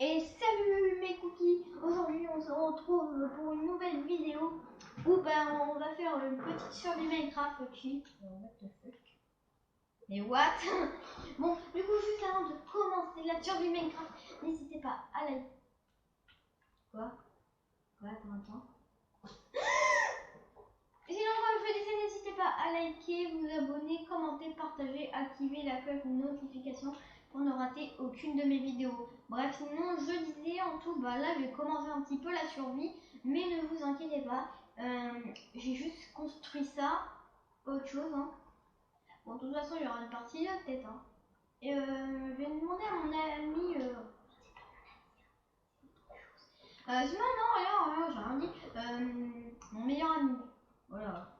Et salut mes cookies. Aujourd'hui on se retrouve pour une nouvelle vidéo où on va faire une petite survie Minecraft qui... What the fuck? Mais what? Bon, du coup juste avant de commencer la survie Minecraft, n'hésitez pas à liker. Quoi? Attends. Sinon, comme je disais, n'hésitez pas à liker, vous abonner, commenter, partager, activer la cloche de notification pour ne rater aucune de mes vidéos. Bref, sinon, je disais en tout, là, je vais commencer un petit peu la survie, mais ne vous inquiétez pas, j'ai juste construit ça, pas autre chose. Hein. Bon, de toute façon, il y aura une partie là, peut-être. Hein. Et je vais demander à mon ami... sinon, non, rien, j'ai rien dit. Mon meilleur ami. Voilà.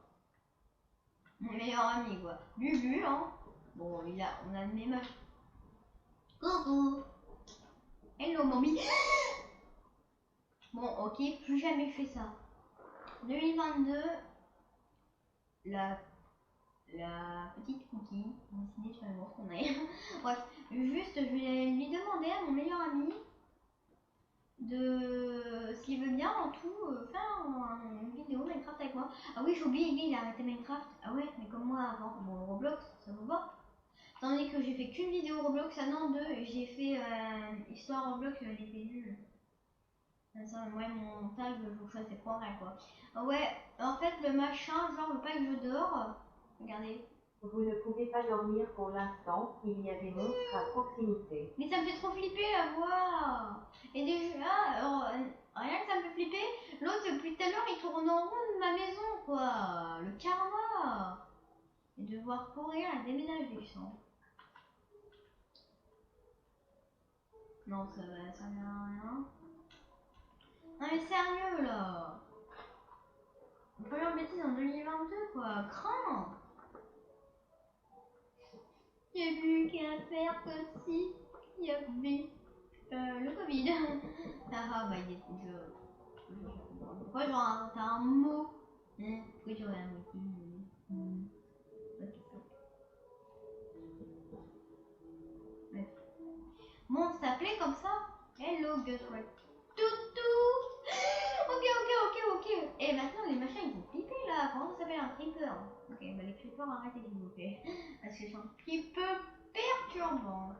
Mon meilleur ami, quoi. Bubu, hein. Bon, on a le même âge. Coucou. Hello, mamie. Bon, ok, plus jamais fait ça. 2022, la petite cookie, décidée sur l'amour qu'on a. Bref, juste, je vais lui demander à mon meilleur ami de s'il veut bien en tout faire une vidéo Minecraft avec moi. Ah oui, j'ai oublié, il a arrêté Minecraft. Ah ouais, mais comme moi avant. Bon, Roblox, ça vous va? Tandis que j'ai fait qu'une vidéo Roblox, non deux, j'ai fait histoire Roblox, elle était nulle. Ça, ouais, mon montage, je vous fais c'est pas vrai quoi. Ouais, en fait, le machin, genre, veut pas que je dors. Regardez. Vous ne pouvez pas dormir pour l'instant, il y a des monstres à proximité. Mais ça me fait trop flipper la voix. Et déjà, rien que ça me fait flipper, l'autre depuis tout à l'heure il tourne en rond de ma maison quoi. Le karma. Et devoir courir à déménager, je sens. Non, ça va servir à rien. Non mais sérieux là. On peut en bêtise en 2022 quoi. Cran. J'ai plus qu'à faire comme si il y avait le Covid. Ah bah il est pourquoi genre t'as un mot? Pourquoi tu regardes un mot? Bon, ça s'appelait comme ça. Hello, Ghostwright. Toutou. Ok. Et maintenant, les machins, ils vont flipper là. Comment ça s'appelle un creeper? Ok, bah les creepers, arrêtez s'il vous plaît. Parce que c'est un petit peu perturbant.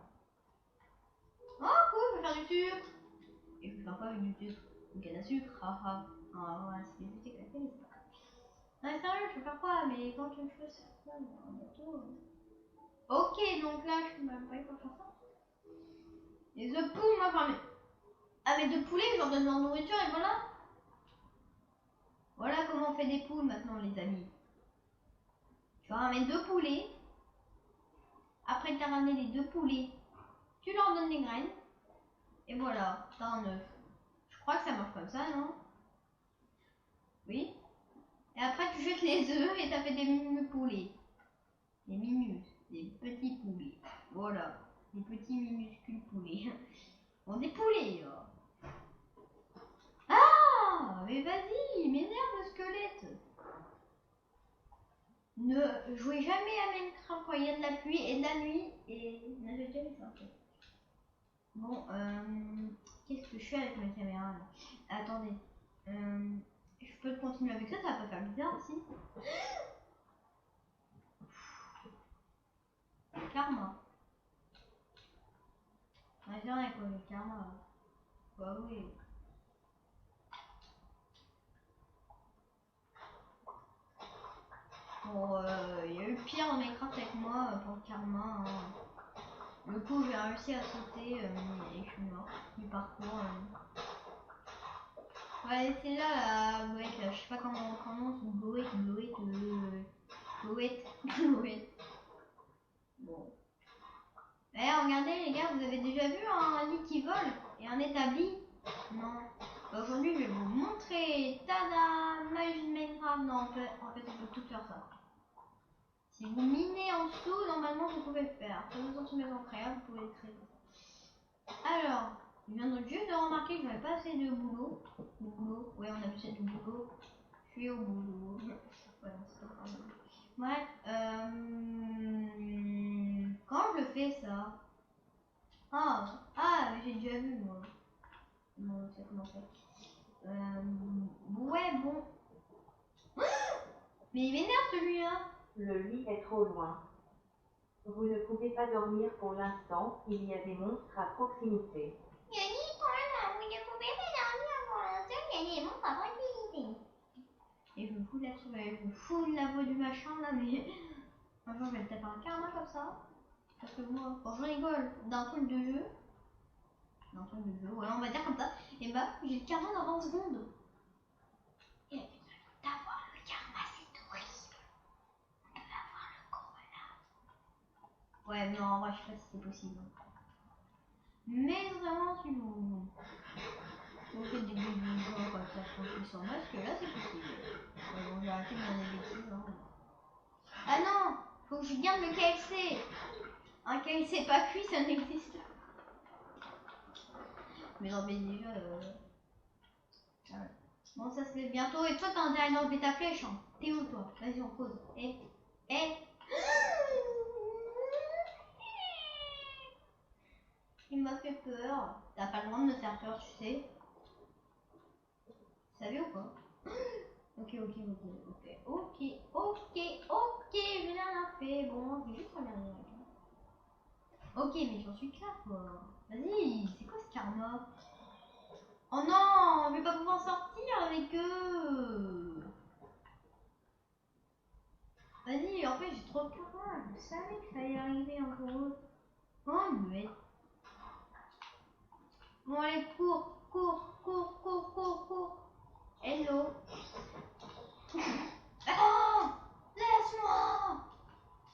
Oh, cool, je vais faire du sucre. Et je vais faire quoi avec du sucre? Une canne à sucre, haha. Ah, ouais, c'est des petits cafés, c'est pas. Non, sérieux, je vais faire quoi? Mais quand tu me fais ça, bientôt. Ok, donc là, je peux même pas y faire ça. Les œufs poules, moi, enfin, avec de poulet, je leur donne leur nourriture et voilà. Voilà comment on fait des poules maintenant, les amis. Tu ramènes 2 poulets. Après que tu as ramené les 2 poulets, tu leur donnes des graines. Et voilà, t'as un œuf. Je crois que ça marche comme ça, non? Oui. Et après, tu jettes les œufs et t'as fait des mini poulets. Des petits poulets. Voilà, des petits minuscules poulets. Bon, des poulets, là. Ah, mais vas-y, il m'énerve le squelette. Ne jouez jamais à Minecraft quand il y a de la pluie et de la nuit et ne j'ai jamais ça en fait. Bon, qu'est-ce que je fais avec ma caméra là? Attendez, je peux continuer avec ça, ça va pas faire bizarre aussi. Karma. Ouais, c'est vrai quoi, le karma. Bah oui. Bon, il y a eu pire en Minecraft avec moi pour le karma. Hein. Du coup, j'ai réussi à sauter et je suis mort du parcours. Ouais, c'est là la goélette, là. Je sais pas comment on prononce. Goélette. Bon. Eh, regardez les gars, vous avez déjà vu un lit qui vole et un établi? Non. Aujourd'hui, je vais vous montrer. Tada! Magie de Minecraft. Non, en fait, on peut tout faire ça. Si vous minez en dessous, normalement, vous pouvez le faire. Pas besoin de maison créable, vous pouvez le créer. Alors, je viens donc juste de remarquer que j'avais pas assez de boulot. Ouais, on a plus de boulot. Je suis au boulot. Ouais, c'est pas grave. Ouais, quand je fais ça. Ah, j'ai déjà vu moi. Bon, ça commence. Ouais, bon. Mais il m'énerve celui-là. Le lit est trop loin. Vous ne pouvez pas dormir pour l'instant, il y a des monstres à proximité. Yanni, toi, vous ne pouvez pas dormir pour l'instant, il y a des monstres à proximité. Et je me fous de je me fous de la voix du machin là, mais un jour je vais me taper un karma comme ça. Parce que moi, quand je rigole d'un truc de jeu, ouais, on va dire comme ça, et bah j'ai le karma dans 20 secondes. Et d'avoir le karma, c'est horrible. On peut avoir le corona. Ouais, mais non, en vrai, je sais pas si c'est possible. Mais vraiment, si vous faites des gens comme ça, tranquille sans masque, là c'est possible. Ouais, bon, j'ai arrêté de dire des bêtises. Hein. Ah non, faut que je garde le KFC. Un KFC pas cuit, ça n'existe pas. Mais non, mais déjà. Bon, ça se lève bientôt. Et toi, t'as intérêt d'enlever ta flèche. Hein. T'es où, toi? Vas-y, on cause. Il m'a fait peur. T'as pas le droit de me faire peur, tu sais. Tu savais ou pas? Ok, j'ai rien fait. Bon, j'ai juste regardé la carte. Ok, mais j'en suis clair, quoi. Vas-y, c'est quoi ce karma? Oh non, je vais pas pouvoir sortir avec eux. Vas-y, en fait, j'ai trop de karma. Je savais que ça allait arriver un jour. Oh, muette. Bon, allez, cours. Hello. Ah, laisse-moi.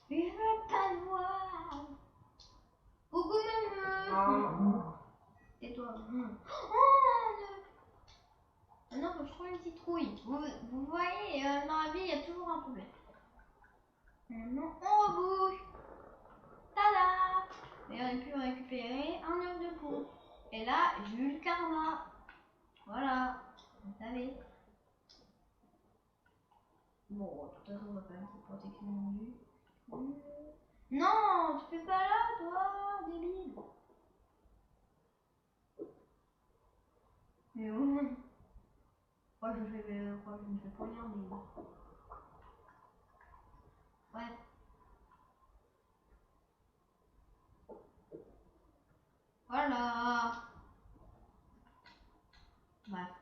Je veux pas te voir. Coucou, maman. Tais-toi. Oh, ah non, faut que je trouve une citrouille. Vous voyez, dans la vie, il y a toujours un problème. Maintenant, on rebouche. Tada! Et on a pu récupérer un œuf de poule. Et là, j'ai eu le karma. Voilà. Vous savez. Bon, de toute façon, on va pas mettre de protection non plus. Non, tu fais pas là, toi, débile. Mais bon. Moi, je me fais pas rien, mais. Ouais. Voilà. Bref.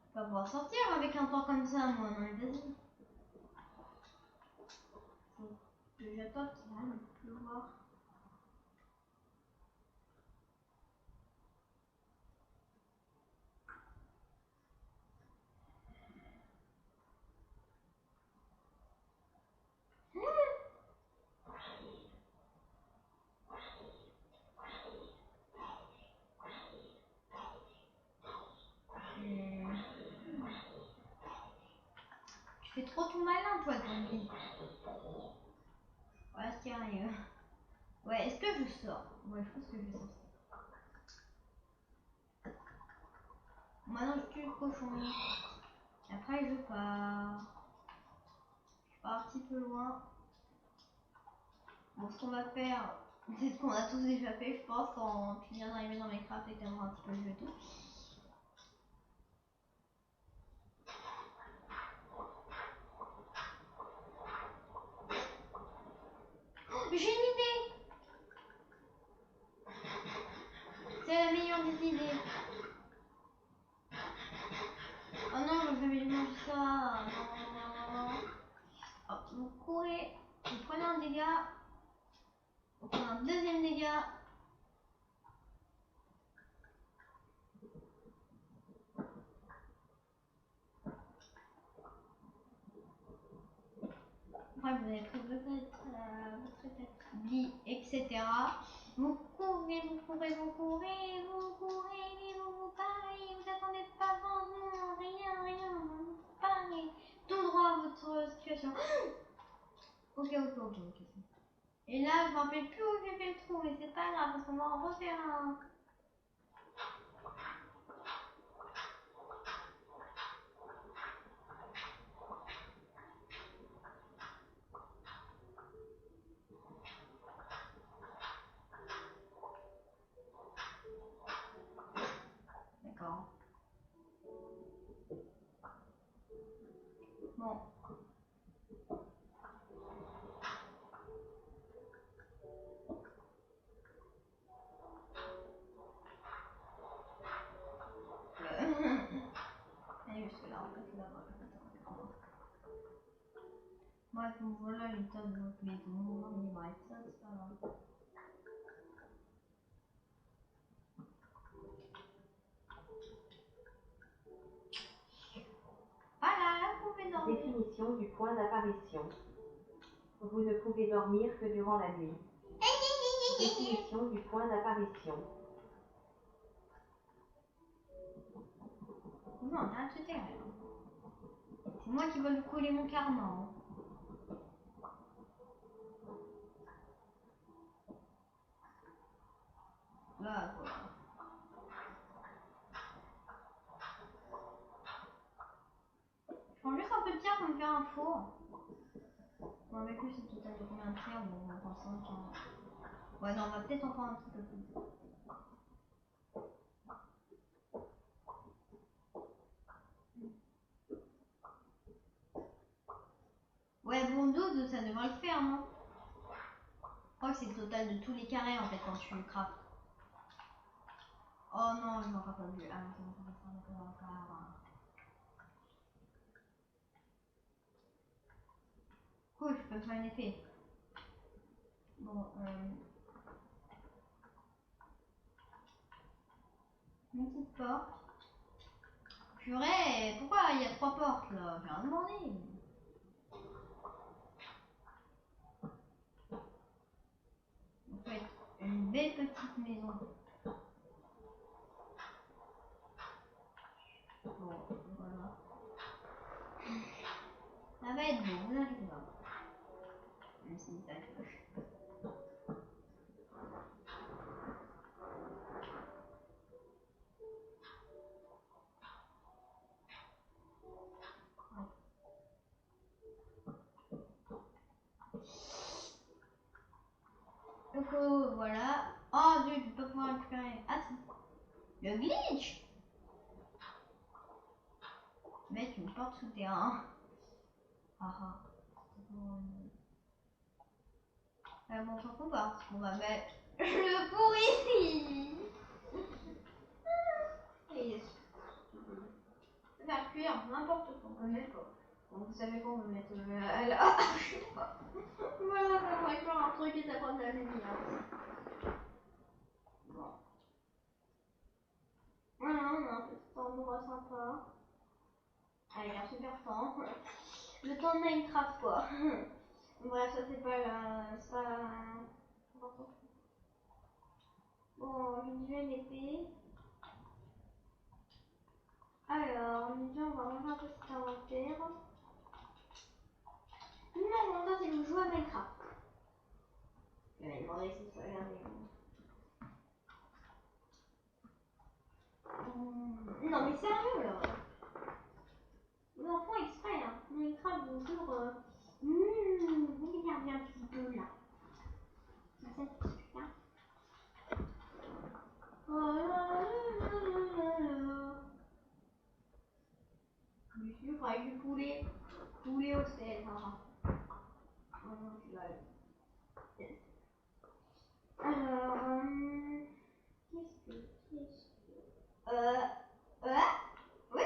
Je vais pas pouvoir sortir avec un temps comme ça, moi. Non, mais vas-y. J'attends qu'il va pleuvoir. Tu fais trop tout malin, toi, Tanguy. Voilà ce qui arrive. Ouais, est-ce que je sors? Ouais, je pense que je vais sortir. Maintenant, je tue le cochon. Après, je pars. Je pars un petit peu loin. Bon, ce qu'on va faire, c'est ce qu'on a tous déjà fait, je pense, quand tu viens d'arriver dans Minecraft et que t'aimeras un petit peu le jeu et tout. J'ai une idée! C'est la meilleure des idées. Oh non, j'aurais jamais dû manger ça. Non. Hop, vous courez, vous prenez un dégât, vous prenez un deuxième dégât. Après, vous avez pris votre établi, etc. Vous courez, mais vous parlez, vous attendez pas changement, rien, vous parlez tout droit à votre situation. Ok. Et là, je me rappelle plus où j'ai fait le trou, mais c'est pas grave, parce qu'on va en refaire un. Bon. Et jusque là, en fait, là-bas. Bref, donc voilà l'état de notre maison. Mais bref, ça, c'est pas grave. Voilà, là, vous pouvez dormir. Définition du point d'apparition. Vous ne pouvez dormir que durant la nuit. Définition du point d'apparition. Non, arrête de taire. C'est moi qui veux lui coller mon karma. Là, voilà. Je prends juste un peu de pierre pour me faire un four. Bon, avec lui, c'est total de combien de pierre? Bon, on va prendre 5. Ouais, non, on va peut-être en prendre un petit peu plus. Ouais, bon, 12, ça devrait le faire, non? Je crois que c'est le total de tous les carrés, en fait, quand tu craftes. Oh non, je m'en rappelle pas plus. Ah non, c'est bon, ça va faire. Cool, je peux me faire un effet. Bon, une petite porte. Purée, pourquoi il y a 3 portes là? J'ai rien demandé. En fait, une belle petite maison. Bon, voilà. Ça va être bon, vous inquiétez pas. Même si ça cloche. Donc voilà. Oh Dieu, je vais pas pouvoir récupérer. Ah si. Le glitch. Mettre une porte souterrain. Ah ah. Bon, on s'en fout pas. On va mettre le four ici. Et on va faire cuire n'importe quoi. On peut mettre quoi. Bon, vous savez quoi, on va mettre là. Je sais pas. Voilà, ça va faire un truc et ça prend de la lumière. Bon. Voilà, on a un petit endroit sympa. Avec un super temps. Le temps de Minecraft quoi. Bref, ça c'est pas la. C'est pas important. Bon, j'ai déjà une épée. Alors, déjà on va ranger un peu cet inventaire. Non, ça c'est que je joue à Minecraft. Il faudrait que ce soit regardé. Non mais sérieux là. Les enfants exprès hein. Minecraft bonjour. Regardez un petit peu là. Ça c'est super. Oh là là là là là. Du sucre avec du poulet. Poulet au sel. Alors, qu'est-ce que... oui.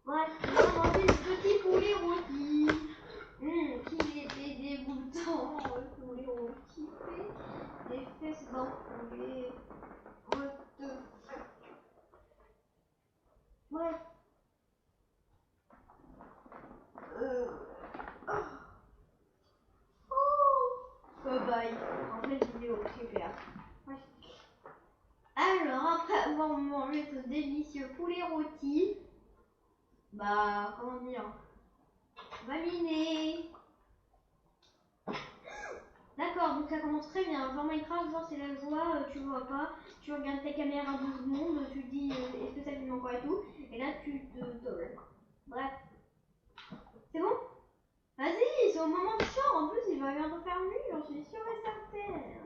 Bref, on va manger du petit poulet rôti. Qui était dégoûtant. Le poulet rôti fait des fesses d'un poulet. What the fuck. Bref. Bye. En fait, vidéo, super. Ouais. Alors, après avoir mangé ce délicieux poulet rôti, bah, comment dire, validé. D'accord, donc ça commence très bien. Genre Minecraft, genre c'est la joie, tu vois pas, tu regardes ta caméra 2 secondes, tu dis est-ce que ça filme encore et tout, et là tu te dolles. Bref. C'est bon? Vas-y, c'est au moment de sort, en plus il va bientôt faire nuit, j'en suis sûre et certaine.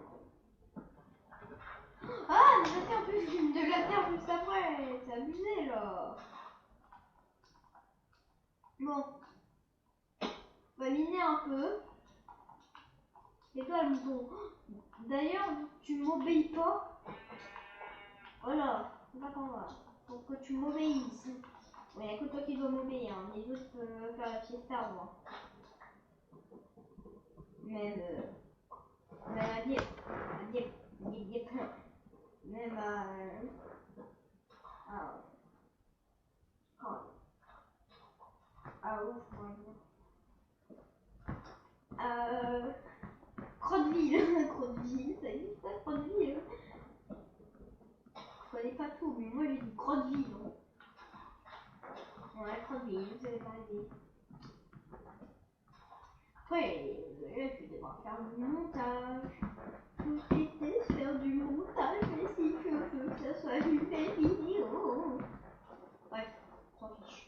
Ah, mais en plus je filme de la terre juste après, c'est abusé là. peu. Et toi, le mouton. D'ailleurs, tu m'obéis pas. Voilà, c'est pas qu'on va. Faut que tu m'obéisses. Il n'y a que toi qui dois m'obéir. Hein. Les autres peuvent faire la fiesta, moi. Même. Même à dire. Même à. Ouf, comment dire. Crotteville. Crotteville, ça existe ça, Crotteville. Je connais pas tout, mais moi j'ai dit Crotteville. Ouais, Crotteville, vous avez pas aidé. Après, je devrais faire du montage. Je déteste faire du montage, mais si je veux que ça soit une belle vidéo. Bref, s'en fiche.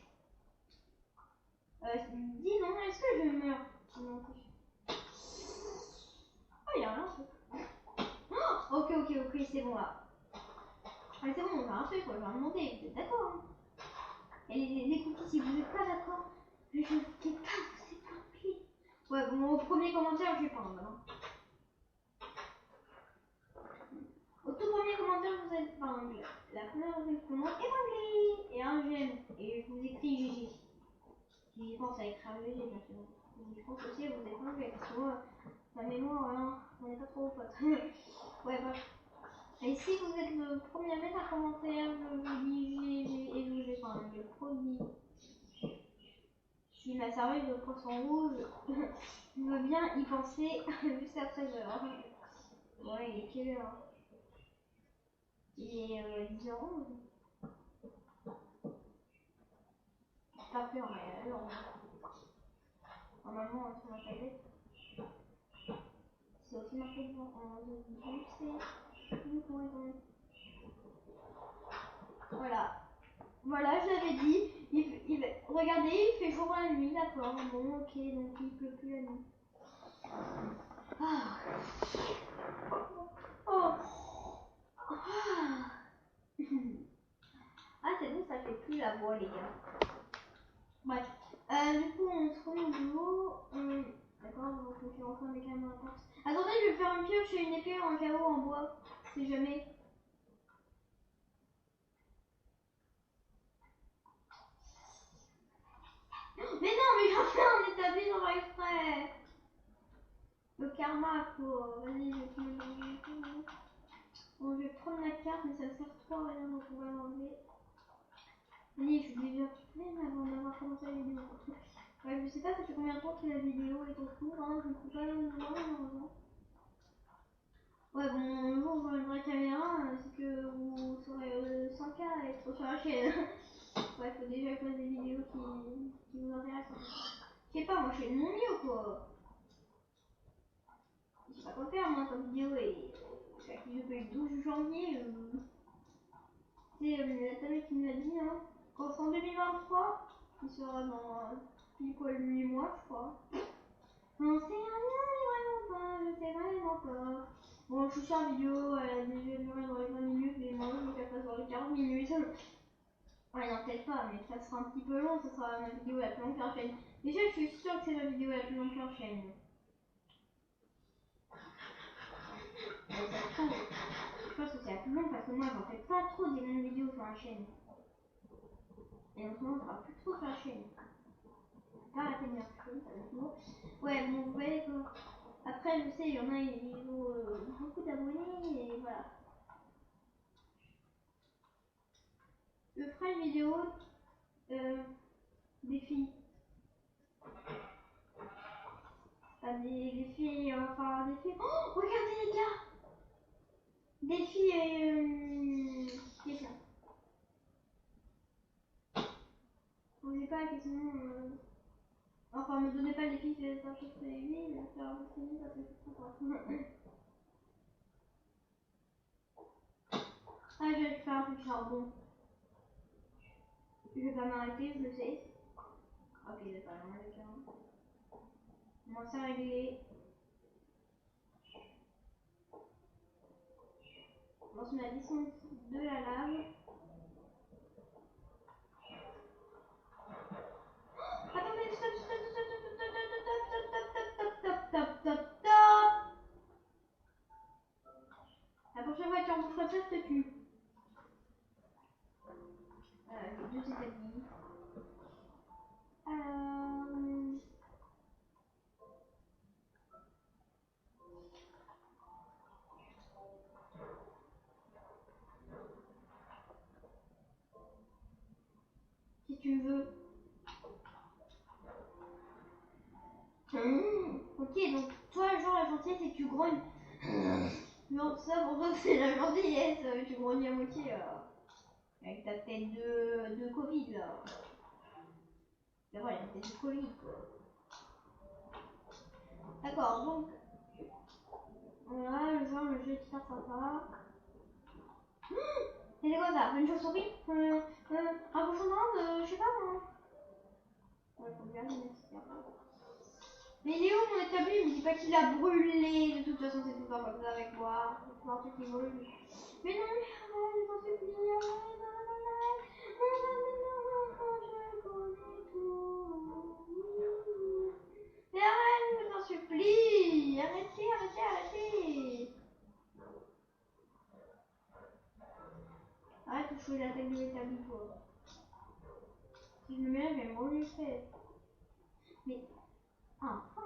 Dis non, est-ce que je meurs? Sinon, oh, y'a rien. Oh, ok, c'est bon là. Ah, c'est bon, on va un truc, on va demander, vous êtes d'accord hein? Et les cookies, si vous n'êtes pas d'accord, je ne vais pas vous épargner. Ouais, bon, au premier commentaire, je vais pas maintenant. Au tout premier commentaire, vous êtes épinglé. La première personne qui commente épinglé et un j'aime. Et je vous écris GG. J'y pense à écrire GG, bien sûr. Je pense aussi à vous épingler parce que moi, ma mémoire, hein, on n'est pas trop potes. Ouais, bref. Et si vous êtes le premier à mettre un commentaire, je vous dis GG et je vous épingle. Promis. Je suis ma serveuse de poisson rouge. Je veux bien y penser jusqu'à 13h. Bon, il est quelle heure? Il est 10h11. Pas peur, mais alors. Normalement, sur ma tablette. C'est aussi marqué devant en Voilà. Voilà, je l'avais dit. Regardez, il fait jour la nuit, d'accord. Bon, ok, donc il pleut plus la nuit. Ah. Oh. Ah, c'est bon, ça fait plus la voix, les gars. Bref. Du coup, on se remet au boulot. D'accord, donc je suis rentrée avec un porte. Attendez, je vais faire une pioche et une épée en carreau en bois. Si jamais. Mais non, mais j'en fais un établi sans faire exprès. Le karma, quoi. Vas-y, je vais te le. Bon, je vais prendre la carte, mais ça me sert trop à rien, donc on va l'enlever. Allez, je suis déjà pleine avant d'avoir commencé la vidéo. Ouais, je sais pas, ça fait combien de temps que la vidéo est en cours, hein, je ne peux pas le voir malheureusement. Ouais, bon, le jour où j'aurai une vraie caméra, c'est que vous serez 100K à être sur la chaîne. Ouais, faut déjà que je fasse des vidéos qui vous intéressent. Je sais pas, moi je fais de mon mieux quoi. Je sais pas quoi faire moi comme vidéo et chaque vidéo que le 12 janvier. C'est la table qui me l'a dit, hein. Quand c'est en 2023, il sera dans pile poil 8 mois, je crois. J'en sais rien, mais vraiment pas, je sais vraiment pas. Bon, je suis sur la vidéo, elle a déjà duré dans les 20 minutes, mais moi je veux qu'elle fasse dans les 40 minutes. Ouais, non, peut-être pas, mais ça sera un petit peu long, ça sera ma vidéo la plus longue sur la chaîne. Déjà, je suis sûre que c'est ma vidéo la plus longue sur la chaîne. Et ça se trouve, je pense que c'est la plus longue parce que moi, j'en fais pas trop des longues vidéos sur la chaîne. Et en ce moment, ça va plus trop sur la chaîne. Pas la tenir chaîne, ça va être lourd. Ouais, bon, vous voyez quoi. Après, je sais, il y en a, ils ont beaucoup d'abonnés, et voilà. Je ferai une vidéo des filles. Des filles, enfin des filles. Oh, regardez les gars! Des filles, qu'est-ce que ça? Posez pas la question. Enfin, me donnez pas les filles, c'est un chose très aimé, je vais faire un peu parce que c'est trop grave. Ah, je vais faire un peu de charbon. Je vais pas m'arrêter, je le sais. Ok, je vais pas m'arrêter. Moi, c'est réglé. On lance la descente de la lave. Attendez, stop, stop, stop, stop, stop, stop, stop, stop, stop, stop. tu en bouffes comme ça, je te tue. Deux établis. Si tu veux. Ok, donc toi, genre, la gentillesse, c'est que tu grognes. Non, ça, pour toi, c'est la gentillesse. Tu grognes à moitié. Avec ta tête de Covid, là. Là, voilà, la tête de Covid, quoi. D'accord, donc. Voilà, genre, le jeu est hyper sympa. C'est quoi ça? Une chauve-souris? Un cochon d'Inde? Je sais pas, moi. Ouais, faut bien le mettre. Mais il est où mon établi? Me dis pas qu'il a brûlé. De toute façon, c'est tout le temps comme ça avec moi. C'est toujours un truc qui brûle. Mais non, je t'en supplie. Non, je connais tout. Mais arrête, je t'en supplie. Arrêtez. Arrête de jouer la tête de l'établi, toi. Si je me mets là, je vais me rouler les fesses. Mais, enfin, un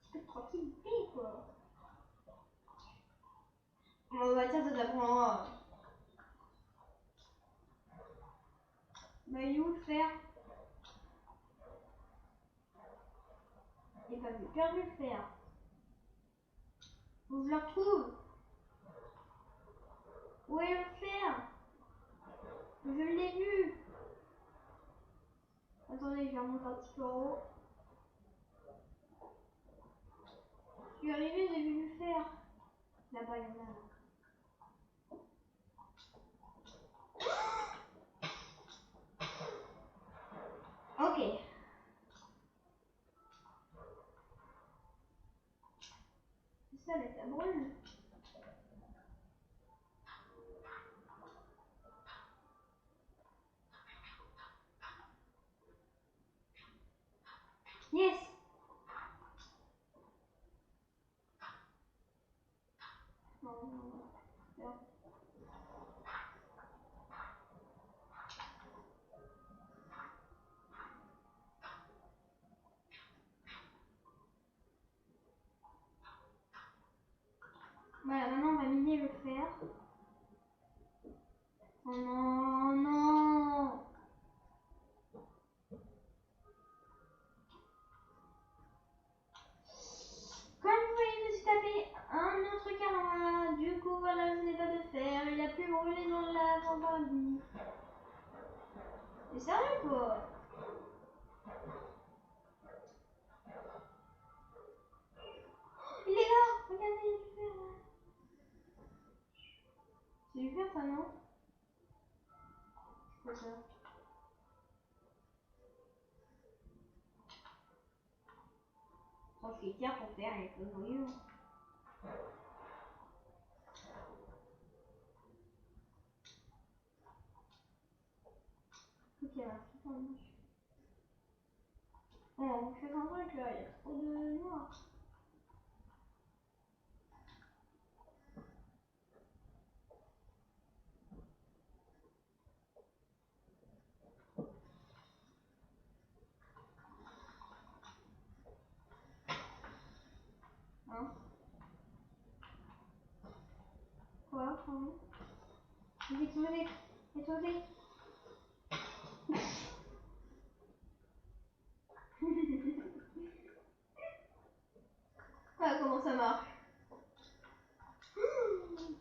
petit peu de tranquillité, quoi. On va dire, ça t'apprendra. Bah, il est où le fer? Et pas vu, perdu le fer. Faut que je le retrouve. Où est le fer? Je l'ai vu. Attendez, je vais remonter un petit peu en haut. Je suis arrivée, j'ai vu le fer. Là-bas, il y en a. Ok. C'est ça, mais ça brûle. Yes. Non. Voilà, maintenant on va miner le fer. Oh non. Comme vous voyez, je me suis tapé un autre karma. Du coup, voilà, je n'ai pas de fer. Il a pu brûler dans l'avant-paradis. C'est sérieux, quoi? Il est là. Regardez, il y a du fer, là. C'est du fer, ça, non? C'est quoi ça? Je suis fière pour faire les choses brillantes. Ok, merci pour le match. Bon, je fais un truc là, il y a trop de noir. Hein? Quoi? Pardon? Explosé. Ah, comment ça marche?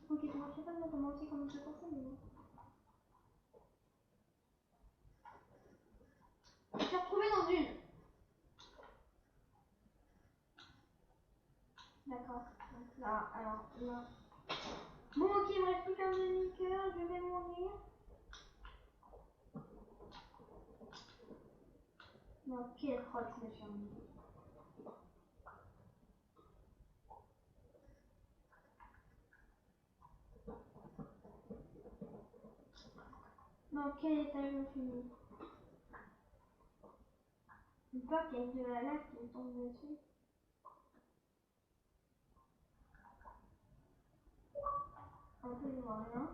Ok, ça marchait pas, mais comment aussi, comment je pensais, mais bon. Je suis retrouvée dans une. D'accord. Donc là, alors là. Bon, ok, il me reste plus qu'un demi-cœur, je vais mourir. Non, quelle crotte je me suis remise. Dans quel étage je me suis mis? J'ai peur qu'il y ait de la lave qui me tombe dessus. Un peu, je vois rien.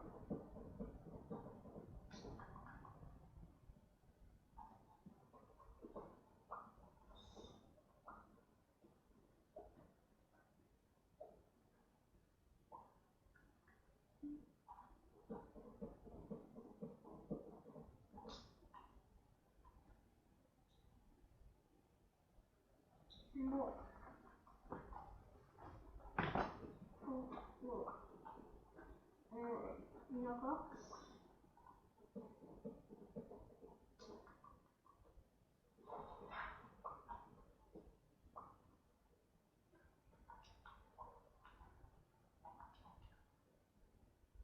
Bon. Bon. Il y a encore.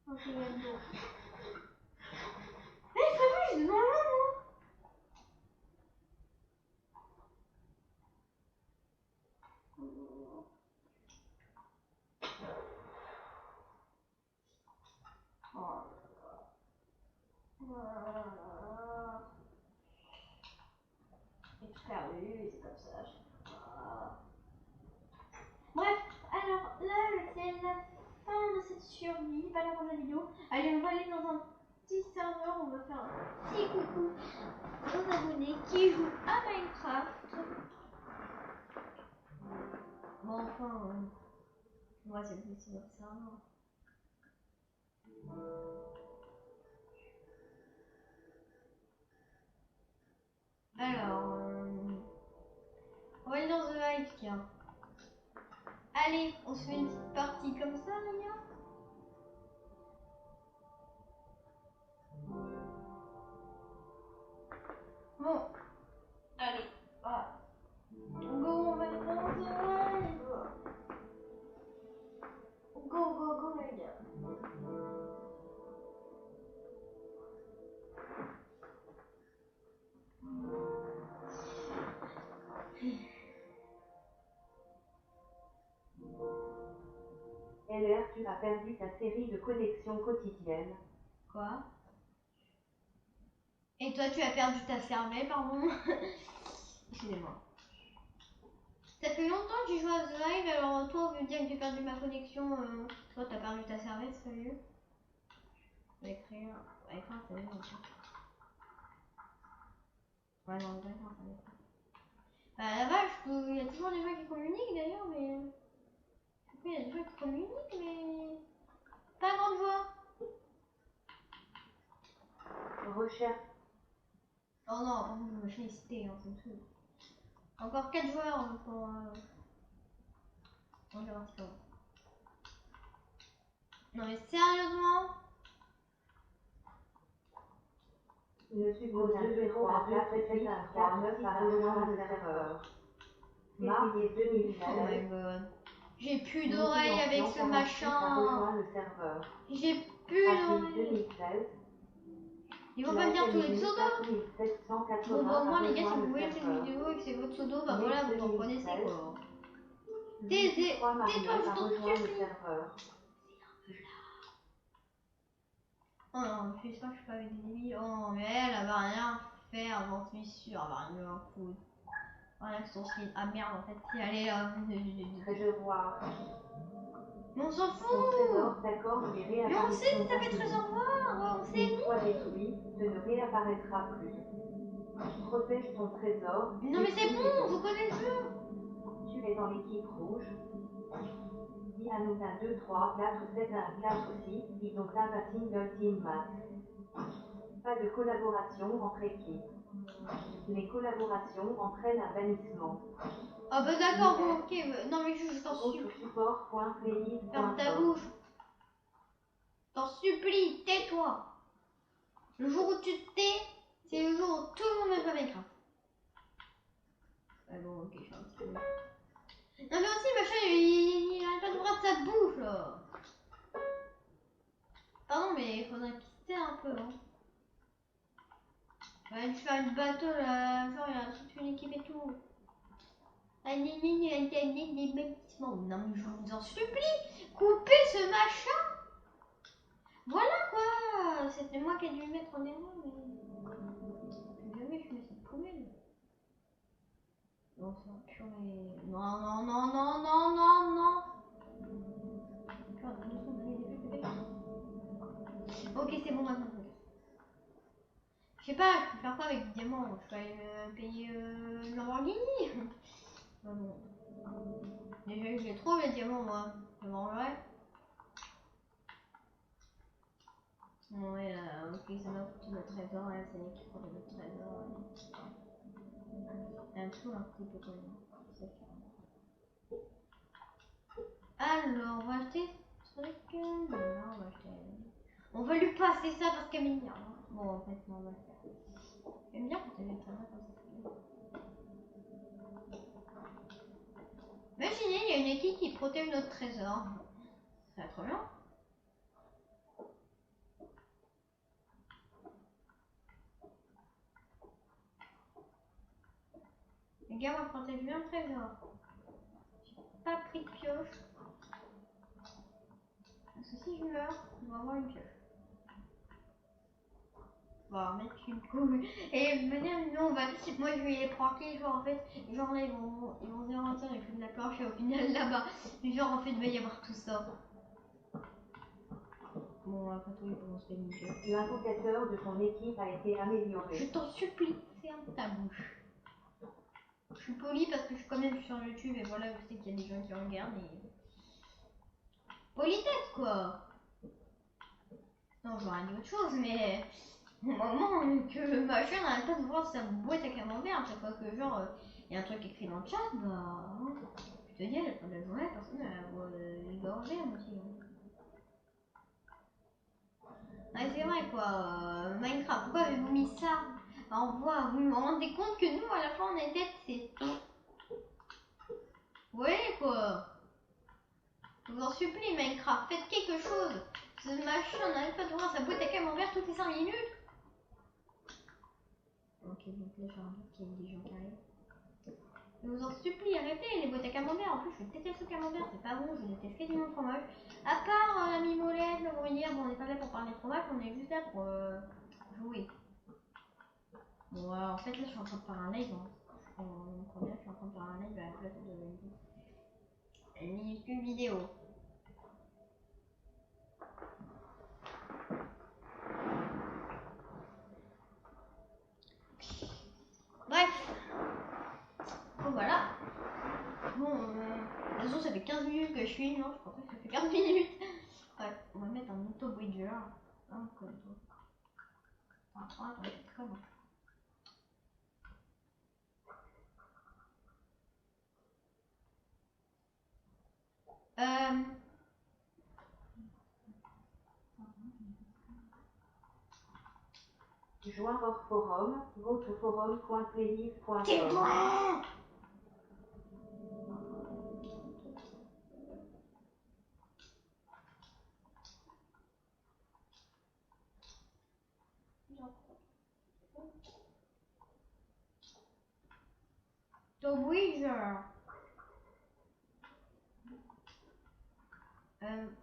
Ok, il y a de l'eau. Mais c'est pas je suis dans l'eau, moi. Et perdu, c'est comme ça, je sais pas. Bref, alors là, c'est la fin de cette survie, pas la fin de la vidéo. Allez, on va aller dans un petit serveur, on va faire un petit coucou aux abonnés qui jouent à Minecraft. Bon, enfin, moi c'est notre serveur. Alors, on va aller dans The Hive, tiens. Allez, on se fait une petite partie comme ça, les gars. Bon, allez, voilà. Go, on va aller dans The Hive. Go, go, go, les gars. LR, tu as perdu ta série de connexions quotidiennes. Quoi? Et toi, tu as perdu ta cervelle, pardon. Excusez-moi. Ça fait longtemps que tu joues à The Hive, alors toi, au lieu de dire que j'ai perdu ma connexion, toi, t'as perdu ta cervelle, sérieux? On va écrire. On va écrire un sérieux, en fait. Ouais, non, on va écrire un sérieux. Bah, la vache, il y a toujours des gens qui communiquent d'ailleurs, mais. Il y a des gens qui communiquent, mais. Pas grande voix. Recherche. Oh non, par contre, je vais citer, hein, c'est tout. Encore 4 joueurs pour. Pour jouer un petit peu. Non, mais sérieusement? Le suppose 0 à 4 7 1 3 9 a rejoint le serveur. Février 2016. Oh my god. J'ai plus d'oreilles avec ce machin. Rejoint le serveur. J'ai plus d'oreilles. 2016. Ils vont pas me dire tous les pseudos. 4780 Bon, bah, au moins, les gars, si rejoint vous le voyez cette serveur. vidéo et que c'est votre pseudo, bah voilà, vous en reconnaissez quoi. Tais-toi, je t'en supplie. Oh non, j'espère que je suis pas avec des débiles. Oh, mais elle va rien faire, j'en suis sûre, elle va rien foutre. Rien que son skin. Ah merde, en fait, si elle est. Réservoir. Mais on s'en Ton fout! trésor t'accorde des Mais on sait réapparitions que t'as fait continues. trésor, ouais, on sait. Une fois détruit, ce ne réapparaîtra plus. Protège ton trésor. Non, mais c'est bon, vous connaissez le jeu. Tu es dans l'équipe rouge. Dis à nous 1, 2, 3, 4, 7, 1, 4, 6. Ils ont un single team match. Pas de collaboration entre équipes. Les collaborations entraînent un bannissement. Ah bah d'accord, bon, ok, non mais je t'en supplie. Ferme ta bouche. T'en supplie, tais-toi. Le jour où tu te tais, c'est le jour où tout le monde me fait Minecraft. Ouais bon, ok, je fais un petit peu. Non mais aussi, machin, il arrête pas d'ouvrir sa bouche là. Pardon, mais il faudrait qu'il se tait un peu, hein. Ouais, je fais une bateau là, genre il y a toute une équipe et tout. Non mais je vous en supplie, coupez ce machin. Voilà quoi. C'était moi qui ai dû le mettre en erreur, mais plus jamais je mets cette poubelle. Non, ça purée. Non, non, non, non, non, non, non. Purée, on se met des pépés. Ok, c'est bon maintenant. Je sais pas, je peux faire quoi avec des diamants? Je peux aller me payer une Lamborghini. Bah bon. Déjà, je les trouve les diamants, moi. Je mangerai. Ouais, ok, ça m'a foutu le trésor. Ouais, c'est lui qui prend le trésor. Ouais. Un tout un petit peu quand même. C'est sûr. Alors, on va acheter ce truc. Non, on va acheter. On va lui passer ça parce qu'elle m'énerve. Bon, en fait, non, on va le faire. J'aime bien quand elle est très bien comme ça. Imaginez, il y a une équipe qui protège notre trésor. Ça va être trop bien. Les gars, moi, je protège bien le trésor. J'ai pas pris de pioche. Parce que si je meurs, je vais avoir une pioche. Bon, mettre une couille. Et venez, nous on va. Moi je vais les pranker, genre en fait, genre là ils vont se dire, oh, tiens, il fait de la planche et au final là-bas, genre en fait, il va y avoir tout ça. Bon, après tout, ils vont se faire une pioche. L'indicateur de ton équipe a été amélioré. Je t'en supplie, ferme ta bouche. Je suis polie parce que je suis quand même sur YouTube et voilà, je sais qu'il y a des gens qui regardent et. Politesse quoi! Non, j'aurais dit autre chose, mais. Au moment que le machin n'arrête pas de voir sa boîte à camembert, à chaque fois que genre il y a un truc écrit dans le chat, bah. Je te dis, à la fin de la journée, personne va égorger à moitié. Ouais, c'est vrai quoi, Minecraft, pourquoi avez-vous mis ça? On voit, vous vous rendez compte que nous à la fin on était c'est. Vous voyez quoi? Je vous en supplie, Minecraft, faites quelque chose. Ce machin n'arrête pas de voir sa boîte à camembert toutes les 5 minutes. Ok, donc là j'ai un doute qu'il y a des gens qui arrivent. Je vous en supplie, arrêtez les boîtes à camembert. En plus, je déteste le camembert, c'est pas bon, je déteste quasiment le fromage. À part la mimolette, le gruyère, bon, on n'est pas là pour parler fromage, on est juste là pour jouer. Bon, en fait, là, je suis en train de faire un live. Hein. On comprend bien, je suis en train de faire un live à la place d'une vidéo. Bref. Bon, voilà. Bon, de toute façon, ça fait 15 minutes que je suis. Non, je crois pas que ça fait 15 minutes. Ouais, on va mettre un auto-bridger. Un code. Attends, c'est très bon. Joint hors forum, votre forum.playlist.com. Tais-toi! Auto-bridger.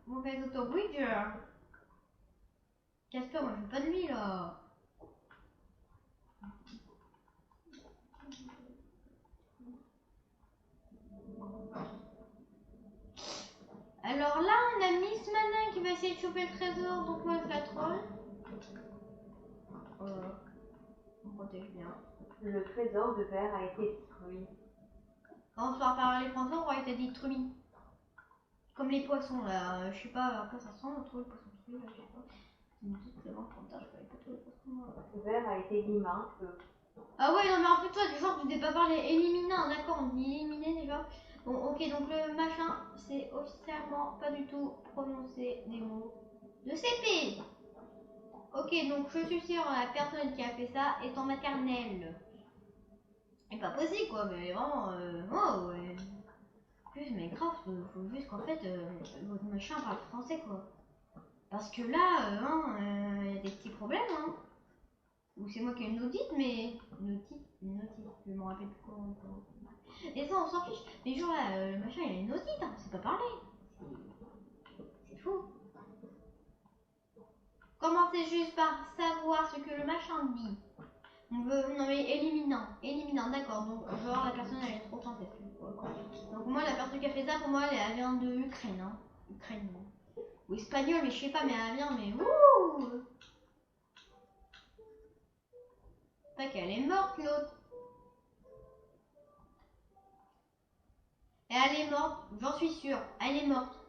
Vous faites auto-bridger. Casper, moi je veux pas de lui là. Alors là, on a Miss Manin qui va essayer de choper le trésor, donc moi je la troll. On protège bien. Le trésor de verre a été détruit. Quand on sera par les fantômes, on aura été détruit. Comme les poissons là, je sais pas à quoi ça ressemble, on trouve les poissons tués là, je sais pas. C'est une petite clément, putain, je connais pas tous les poissons là. Le verre a été limin, Ah ouais, non mais en fait toi, du genre tu t'es pas parlé éliminant, d'accord, on dit éliminer déjà. Bon, ok, donc le machin, c'est officiellement pas du tout prononcer des mots de CP. Ok, donc je suis sûre la personne qui a fait ça est en maternelle. C'est pas possible quoi, mais vraiment, oh ouais. Plus Minecraft, faut juste qu'en fait, votre machin parle français quoi. Parce que là, y a des petits problèmes, hein. Ou c'est moi qui ai une audite, mais. Une audite, je me rappelle plus comment. Et ça, on s'en fiche. Mais genre là, le machin, il a une audite, hein. C'est pas parler. C'est fou. Commencez juste par savoir ce que le machin dit. On veut. Non, mais éliminant. Éliminant, d'accord. Donc, genre, la personne, elle est trop française. Donc, moi, la personne qui a fait ça, pour moi, elle vient de Ukraine, hein. Ukraine. Ou espagnol, mais je sais pas, mais elle vient, mais ouh. Pas qu'elle est morte l'autre. Et elle est morte, j'en suis sûre. Elle est morte.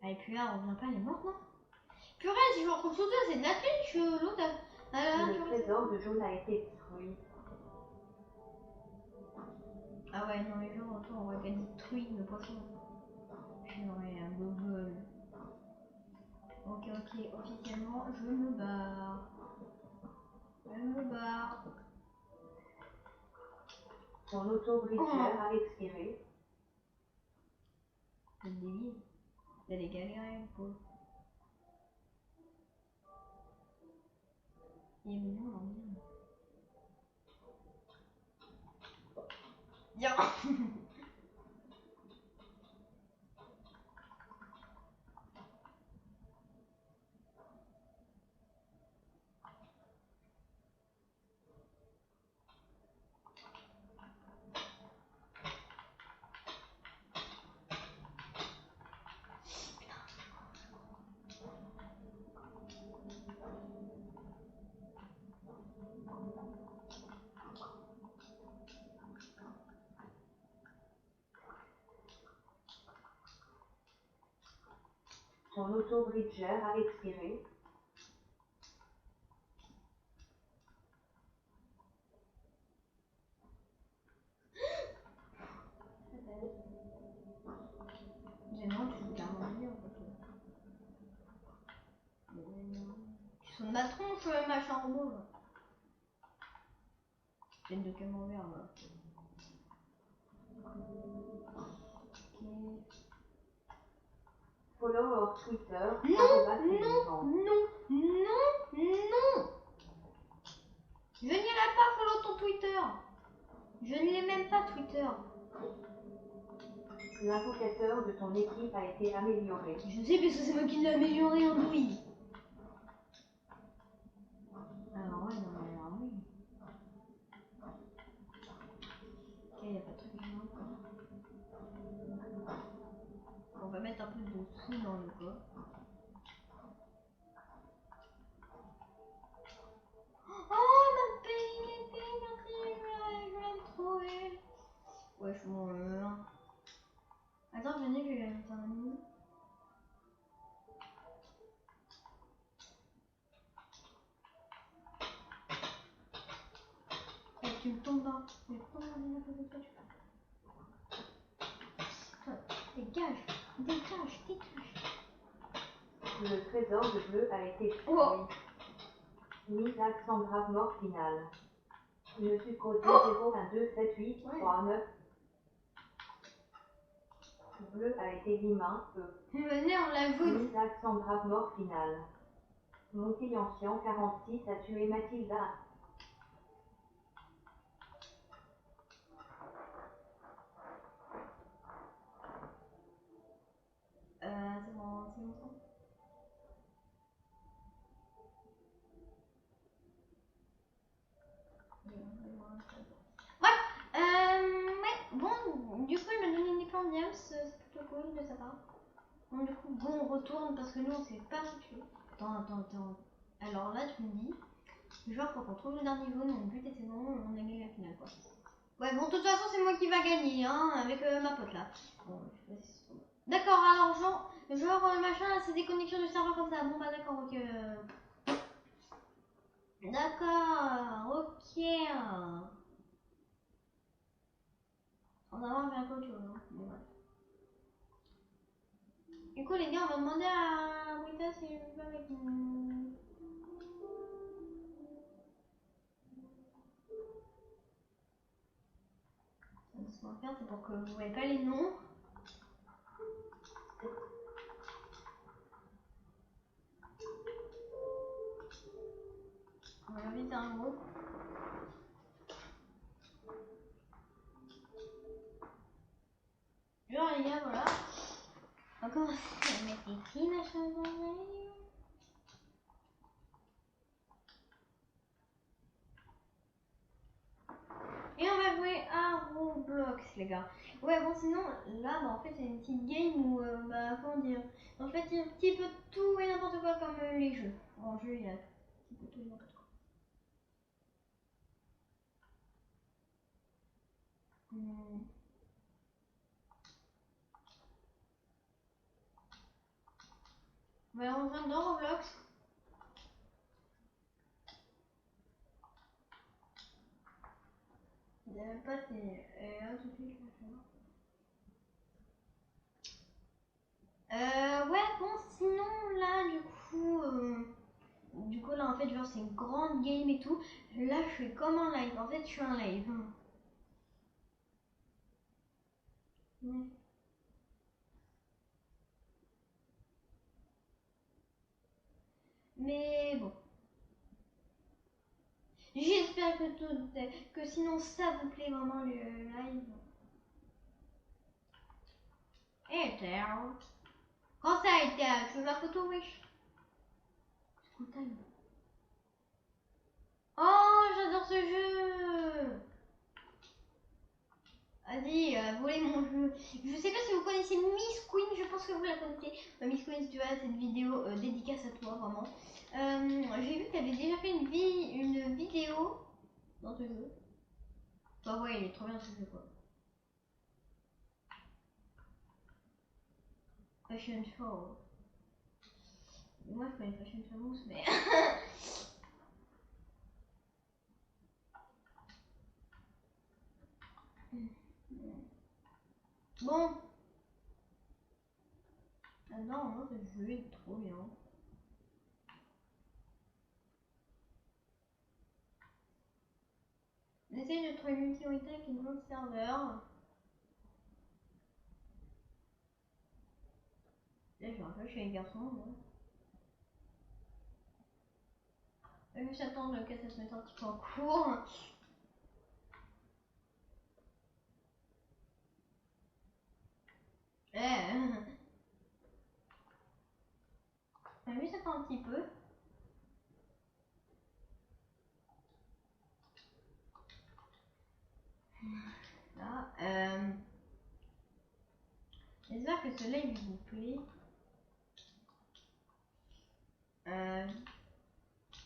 Et puis là, on revient pas, elle est morte, non? Purée, si je me retrouve tout seul, c'est de la triche. L'autre, Le trésor de jaune a été détruit. Ah ouais, non, les gens, on aurait pas détruit le poisson. Purée, un bubble. Ok, officiellement, je me barre. Je me barre. Ton auto-bridger a expiré. C'est débile. Vous allez galérer, le pauvre. Il est mignon, non, mignon. Bien. Ton auto-bridger a expiré. Généralement, tu fous carrément le en fait. Tu sonnes ma tronche, machin robot. Là. C'est une document vert là. Ok. Follower Twitter. Non. Je n'irai pas follow ton Twitter. Je ne l'ai même pas Twitter. L'invocateur de ton équipe a été amélioré. Je sais parce que c'est moi qui l'ai amélioré en douille. Alors ouais, non mais alors oui. Ok, y a pas de truc génial quoi. On va mettre un peu de sous dans le coffre. Oh ma peignette, merci, je vais me trouver. Wesh mon Attends, venez, je vais mettre un nid. Et tu me tombes dans. Tu me tombes dans une apple de toi, Dégage. Le trésor de bleu a été détruit. Oh. Mise accent grave mort finale. Le sucre 0127839. Bleu a été Limain, Venez, on la joue. Mise accent grave mort finale. Montille ancien 46 a tué Mathilda. C'est bon ça. Bref, ouais, bon, du coup, il m'a donné une épée en diams, c'est plutôt cool de sa part. Donc, du coup, bon, on retourne parce que nous, on sait pas situer. Attends. Alors là, tu me dis, genre, faut qu'on trouve le dernier jaune, mon but était bon, on a gagné la finale, quoi. Ouais, bon, de toute façon, c'est moi qui va gagner, hein, avec ma pote là. Bon, je sais pas si c'est trop bon. D'accord, alors, genre machin, c'est des connexions du serveur comme ça. Bon, bah, d'accord, ok. D'accord, ok. On a un peu autre chose, hein. Mais bref. Du coup, les gars, on va demander à Brita si je veux avec nous. Ce qu'on va faire, c'est pour que vous voyez pas les noms. On va inviter un groupe. Genre, les gars, voilà. On va commencer à mettre ici, machin, et on va jouer à Roblox, les gars. Ouais, bon, sinon, là, bah, en fait, c'est une petite game où, bah, comment dire, en fait, il y a un petit peu tout et n'importe quoi comme les jeux. En jeu, il y a un petit peu tout et n'importe quoi. Voilà, on rentre dans Roblox. Il n'y a même pas de... là, tout de suite, je vais faire. Ouais, bon, sinon, là, du coup, là, en fait, genre, c'est une grande game et tout. Là, je suis comme en live. En fait, je suis en live. Ouais. Mais bon. J'espère que sinon ça vous plaît vraiment le live. Et terre. Quand ça a été, tu veux ma photo, wesh? Oh, j'adore ce jeu. Vas-y, volez mon jeu. Je sais pas si vous connaissez Miss Queen, je pense que vous la connaissez. Miss Queen, si tu vois cette vidéo, dédicace à toi, vraiment. J'ai vu que tu avais déjà fait une vidéo dans ce jeu. Bah ouais, il est trop bien ce jeu, quoi. Fashion Show. Moi, je connais Fashion Show, mais... Bon. Ah non, non, ce jeu est trop bien. J'essaie de trouver une multi avec une autre serveur. Là, je rappelle, je suis les garçons. Je vais juste attendre que ça se mette un petit peu en cours. Je vais juste attendre un petit peu. Là, j'espère que ce live vous plaît.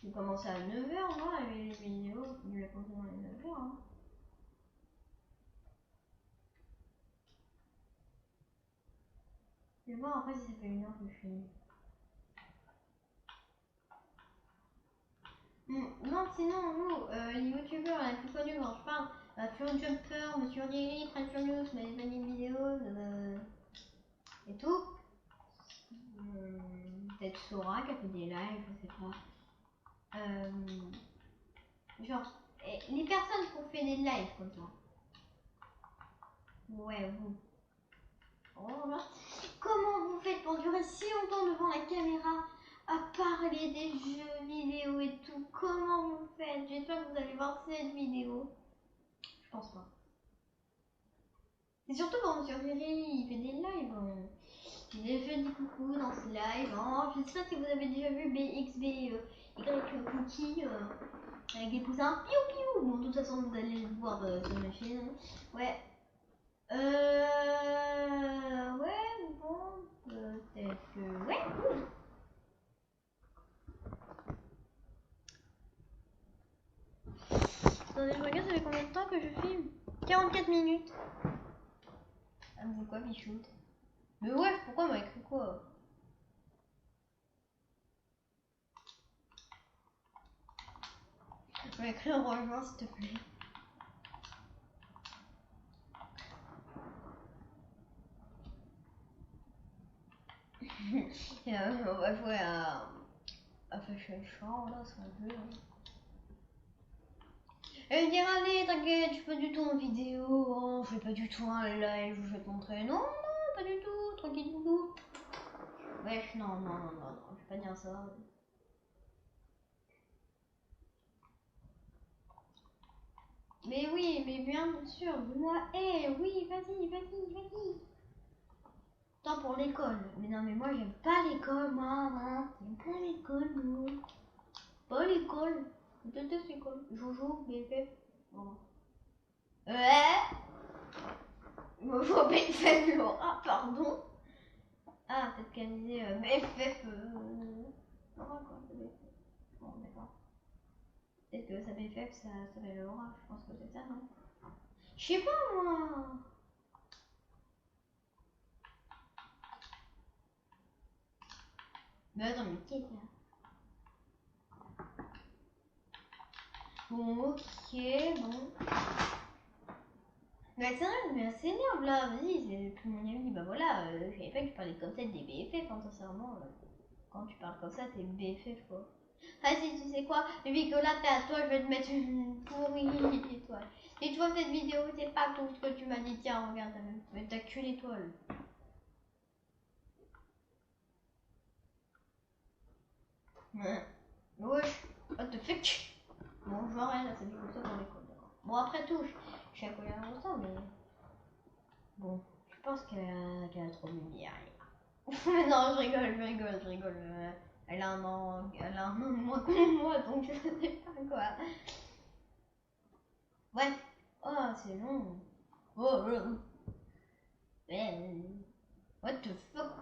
J'ai commencé à 9h, moi, les vidéos. Je l'ai commencé dans les 9h. Hein. Je vais voir après si ça fait 1 heure que je finis. Non, sinon, vous, les youtubeurs les plus connus quand je parle, Furious Jumper, Monsieur Riri, Friend Furious, mais les paniers de vidéos, et tout. Peut-être Sora qui a fait des lives, je sais pas. Genre, les personnes qui ont fait des lives comme ça. Ouais, vous. Oh là. Comment vous faites pour durer si longtemps devant la caméra à parler des jeux vidéo et tout? Comment vous faites? J'espère que vous allez voir cette vidéo. Je pense pas. C'est surtout quand Monsieur Riri il fait des lives. Il a fait du coucou dans ce live. Oh, je sais pas si vous avez déjà vu BXB Y Cookie avec des poussins. Piou piou. Bon, de toute façon, vous allez le voir sur ma chaîne. Ouais. Ouais, bon, peut-être que. Ouais. Attendez, je regarde, ça fait combien de temps que je filme? 44 minutes. Ah, mais quoi, Bichoute? Mais ouais, pourquoi m'a écrit quoi? Je vais écrire un rejoint, s'il te plaît. Et on va jouer à Fashion Show, là, son jeu. Elle me dire, allez, t'inquiète, je suis pas du tout en vidéo, oh, je fais pas du tout un live, je vais te montrer. Non, non, pas du tout, tranquille, doudou. Wesh, non, non, non, non, non, je vais pas dire ça. Mais oui, mais bien sûr, dis-moi, oui, vas-y, vas-y, vas-y. Tant pour l'école. Mais non, mais moi, j'aime pas l'école, moi, j'aime pas l'école, moi. Pas l'école. Je déteste l'école. Jojo, BFF. Voilà. Ouais. Je vois BFF Laura, pardon. Ah, peut-être qu'elle disait BFF. Laura, quoi, c'est BFF. Bon, d'accord. Peut-être que sa BFF, ça s'appelle Laura. Je pense que c'est ça, non? Je sais pas, moi. Mais attends, mais qui est là? Bon, ok, bon. Mais c'est vrai, mais elle s'énerve là, vas-y, c'est plus mon ami. Bah voilà, je savais pas que tu parlais comme ça des BFF, hein, sincèrement. Quand tu parles comme ça, t'es BFF quoi. Ah si, tu sais quoi, vu que là t'es à toi, je vais te mettre une pourrie étoile. Et tu vois cette vidéo, c'est pas tout ce que tu m'as dit, tiens, regarde, t'as qu'une étoile. Wesh, what the fuck. Bon, je vois rien, là, ça dit comme ça dans l'école, d'accord. Bon, après tout, je suis à quoi il ça, mais... Bon, je pense qu'elle a trop de lumière. Mais non, je rigole. Elle a un an de moins que moi, donc je sais pas quoi. Ouais. Oh, c'est long. Oh, what the fuck.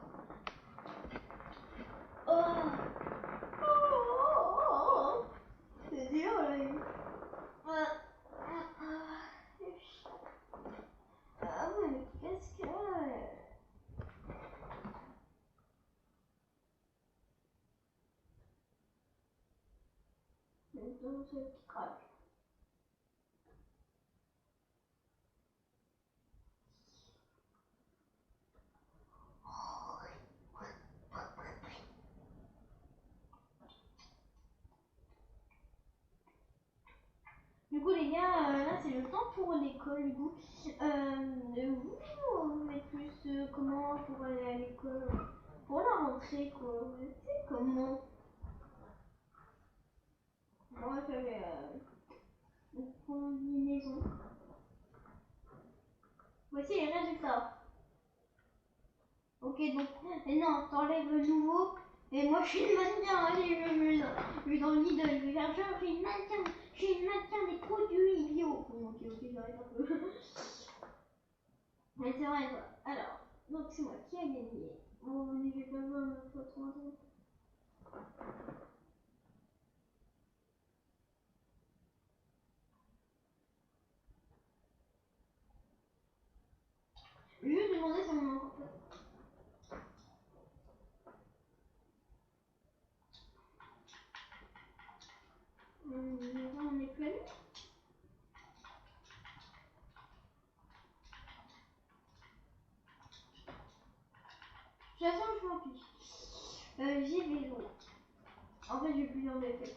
Oh. Oh. C'est dur, là. Ah ouais, mais qu'est-ce que... Donc, c'est qui craque. Du coup, les gars, là c'est le temps pour l'école. Du coup, vous êtes plus comment pour aller à l'école pour la rentrée, quoi. Vous êtes comment? Moi, j'avais une combinaison. Voici les résultats. Ok, donc, non, t'enlèves le nouveau. Et moi, je suis le maintien. Allez, je vais dans le Lidl. Je vais faire genre, j'ai une maintien des produits bio. Bon, ok, j'arrête un peu. Mais c'est vrai, quoi. Alors, donc c'est moi qui a gagné. Bon, je vais pas voir ma photo. Je vais juste demander si on a encore fait. On est plus allé. De toute façon, je m'en fiche. J'ai vélo. En fait, j'ai plusieurs défaites.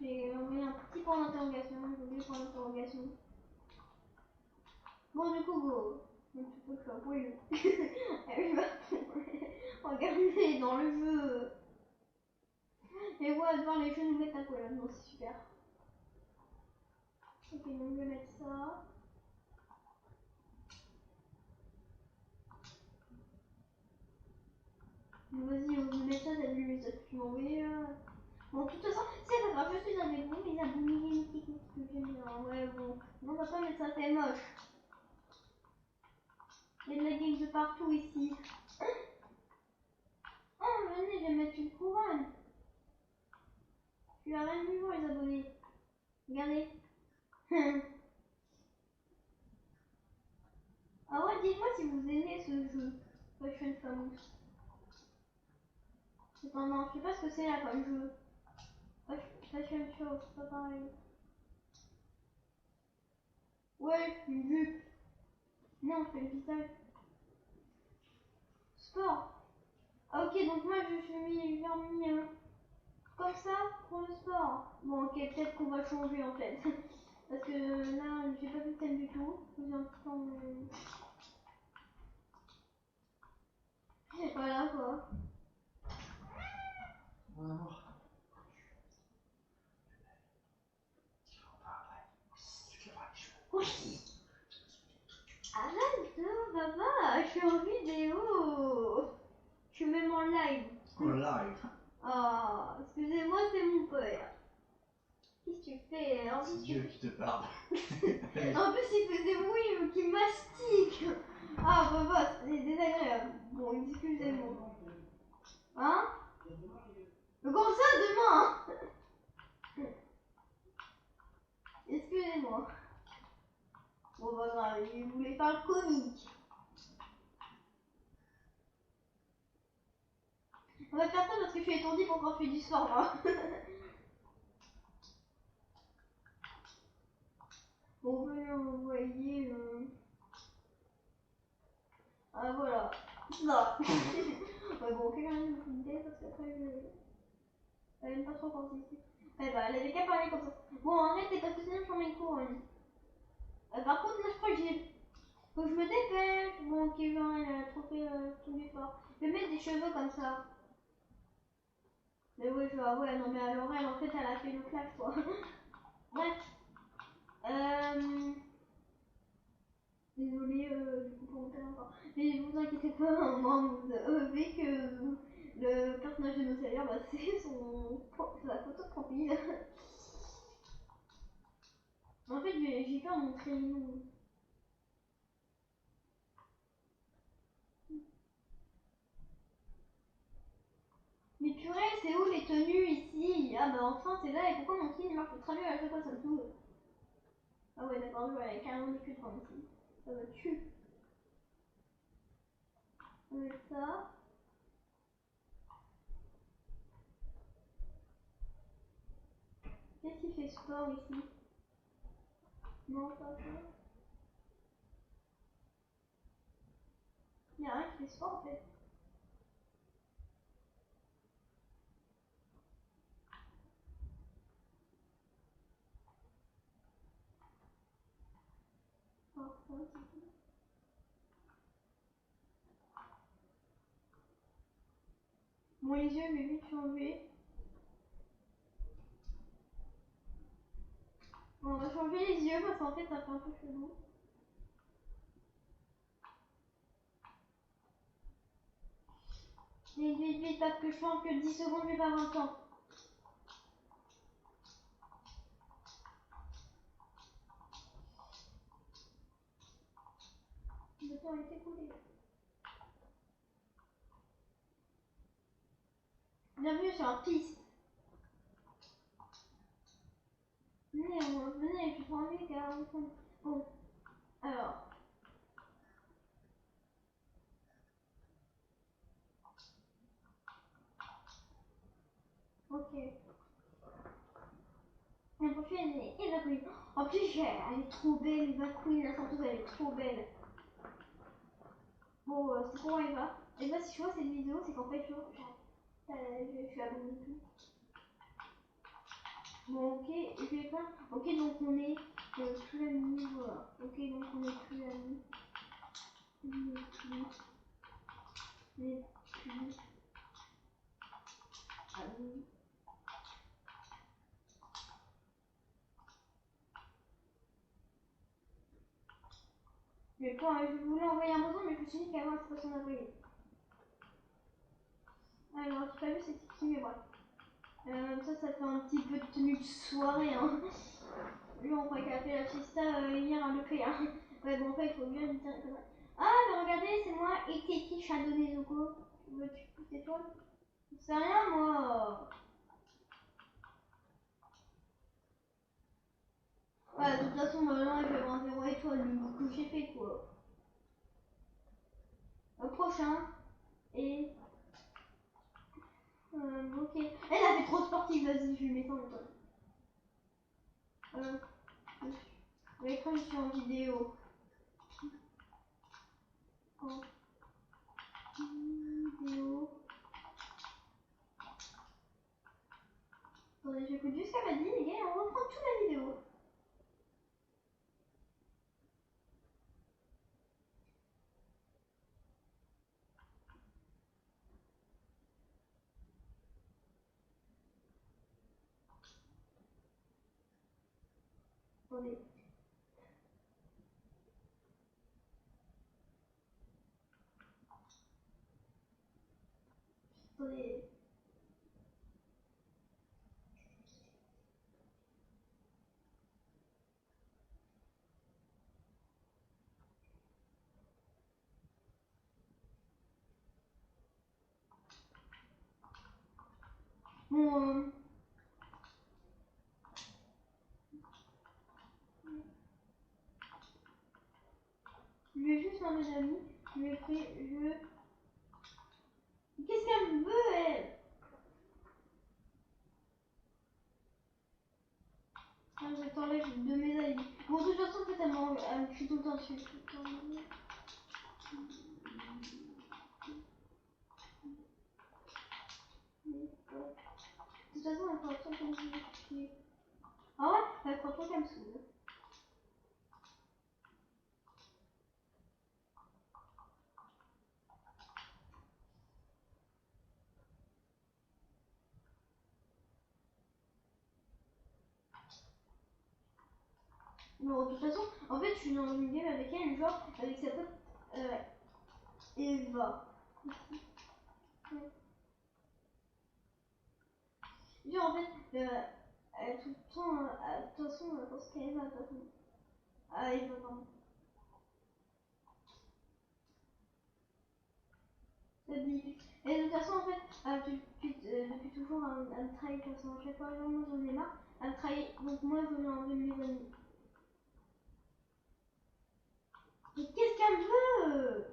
J'ai envoyé un petit point d'interrogation. J'ai oublié le point d'interrogation. Bon, du coup, go. Donc, tu peux faire oui. Elle va regarder dans le jeu. Et ouais, devant les jeux nous mettent à poil. Non, c'est super. Ok, donc je vais mettre ça. Vas-y, on va mettre ça, t'as vu le message que tu m'as envoyé. Bon, de toute façon, c'est pas grave, je suis avec vous, mes abonnés mythiques que j'aime bien. Ouais, bon, non, on va pas mettre ça, c'est moche. Il y a de la game de partout ici. Oh, venez, je vais mettre une couronne. Je suis à 20 niveaux, les abonnés. Regardez. Ah ouais, dites-moi si vous aimez ce jeu. Fashion Famous. Attends, non, je sais pas ce que c'est là comme jeu. Fashion Show, c'est pas pareil. Ouais, une jupe. Non, c'est le visage. Sport. Ah, ok, donc moi je suis mis comme ça pour le sport. Bon, ok, peut-être qu'on va changer en fait. Parce que là, j'ai pas vu le thème du tout. J'ai un petit temps. Voilà quoi. Arrête, papa, je suis en vidéo. Je suis même en live. En live. Ah, excusez-moi, c'est mon père. Qu'est-ce que tu fais? En C'est plus, Dieu qui te parle. en plus, il fait des bruits qui mastique. Ah, bah, c'est désagréable. Bon, excusez-moi. Hein? Comme ça, demain. Excusez-moi. Bon, bah, grave, il voulait faire le comique. On va faire ça parce que je suis étourdie pour quand je fais du sport, moi. Bon, ben, vous voyez. Ah, voilà. Ça. Ouais, bon, quelqu'un me fait une idée parce qu'après, elle aime pas trop quand c'est ici. Ouais, bah, elle avait qu'à parler comme ça. Bon, arrêtez parce que sinon je prends mes cours. Par contre, là, je crois que j'ai. Faut que je me dépêche. Bon, Kevin, il a trop fait tout l'effort. Je vais mettre des cheveux comme ça. Mais ouais, je vois, ouais, non, mais alors elle, en fait, elle a fait le clash, quoi. Bref. Désolée du coup pour mon talent encore. Mais vous inquiétez pas, moi, vous savez que le personnage de nos salaires, bah, c'est sa photo de profil. En fait, j'ai peur de montrer les noms. Mais purée, c'est où les tenues ici? Ah bah enfin, c'est là, et pourquoi mon signe marche très bien à chaque fois, ça me fout. Ah ouais, d'accord, je vois, il y a carrément des queues devant ici. Ça me tue. On va mettre ça. Qu'est-ce qui fait sport ici? Non, pas ça. Il n'y a rien qui fait sport en fait. Alors, ça, c'est tout. Bon, les yeux, je vais vite changer. Bon, on va changer les yeux parce qu'en fait, ça fait un peu chelou. Vite, vite, vite, parce que je pense que 10 secondes, je vais pas avoir le temps. Le temps est écoulé. Bienvenue sur un piste. Venez, je suis envie car. Bon, alors. Ok. La prochaine est Eva Queen. En plus, elle est trop belle, Eva Queen, la chanteuse, elle est trop belle. Bon, c'est pour Eva. Eva, si je vois cette vidéo, c'est qu'en fait, je suis abonnée et tout. Bon, ok, je vais faire. Ok, donc on est plus amis, voilà. Ok, donc on est plus amis. On est plus amis. Mais quand je voulais envoyer un besoin, mais je me suis dit qu'avant, c'est pas son envoyer. Alors, j'ai pas vu c'est qui, mais bref. Ça fait un petit peu de tenue de soirée, hein. Lui, on croit qu'elle a fait la fiesta hier à l'Ecléa. Ouais, bon, en fait, il faut bien lui dire comme ça. Ah, mais regardez, c'est moi, Ekeki Shadow Nezuko. Tu pousses toi? C'est rien, moi. Ouais, de toute façon, maintenant, je vais avoir 0 étoile du coup que j'ai fait, quoi. Prochain. Et. Ok. Elle a fait trop sportive, vas-y, je lui mets 100 étoiles. Ouais, quand je suis en vidéo. En vidéo. Attendez, j'écoute juste ce qu'elle m'a dit, les gars, et on reprend toute la vidéo. Attendez. Attendez. Bon, je vais juste un mes amis. Je vais faire. Qu'est-ce qu'elle me veut, elle? Ah, je t'enlève de mes amis. Bon, de toute façon, peut-être elle me crie tout le temps dessus. Tout le temps. De toute façon, elle croit trop qu'elle me fait. Ah ouais, elle croit trop qu'elle me saoule. Non, de toute façon, en fait, je suis dans une game avec elle, genre, avec sa pote Eva. Genre, en fait, tout le temps, de toute façon, elle pense qu'à Eva, de toute façon. Ah, Eva, pardon. Ça dit. Et de toute façon, en fait, depuis toujours, elle me trahit, de toute façon, à chaque fois, genre, moi, j'en ai marre. Elle me trahit, donc moi, je veux enlever mes amis. Mais qu'est-ce qu'elle veut?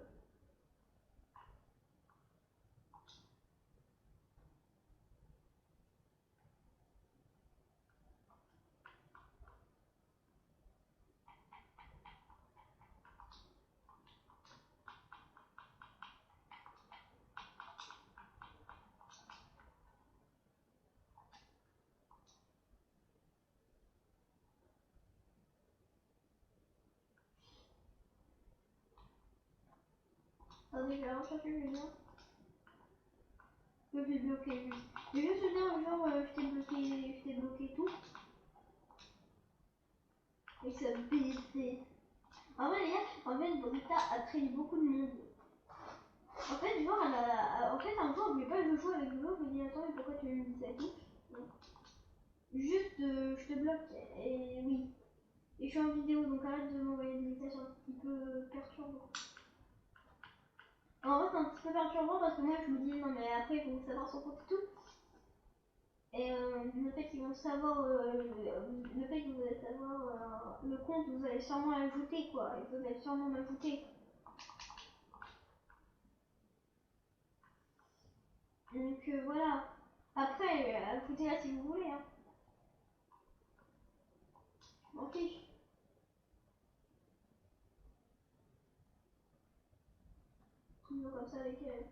Attendez, je vais rechercher Julien. Je vais bloquer lui. Je vais juste dire, genre, je t'ai bloqué tout. Et ça me BC. En vrai, les gars, en fait, Brita a traîné beaucoup de monde. En fait, genre, en fait, un jour, je voulais pas jouer avec Lolo. Je me dis, attends, mais pourquoi tu me dis ça tout? Juste, je te bloque. Et oui. Et je suis en vidéo, donc arrête de m'envoyer des messages un petit peu perturbants. En vrai, c'est un petit peu perturbant parce que moi, je me dis, non, mais après, il faut savoir son compte et tout. Et le fait qu'ils vont savoir, le fait que vous allez savoir le compte, vous allez sûrement l'ajouter, quoi. Et vous allez sûrement m'ajouter. Donc voilà. Après, ajoutez-la si vous voulez. Hein. Je m'en fiche. Toujours comme ça avec elle.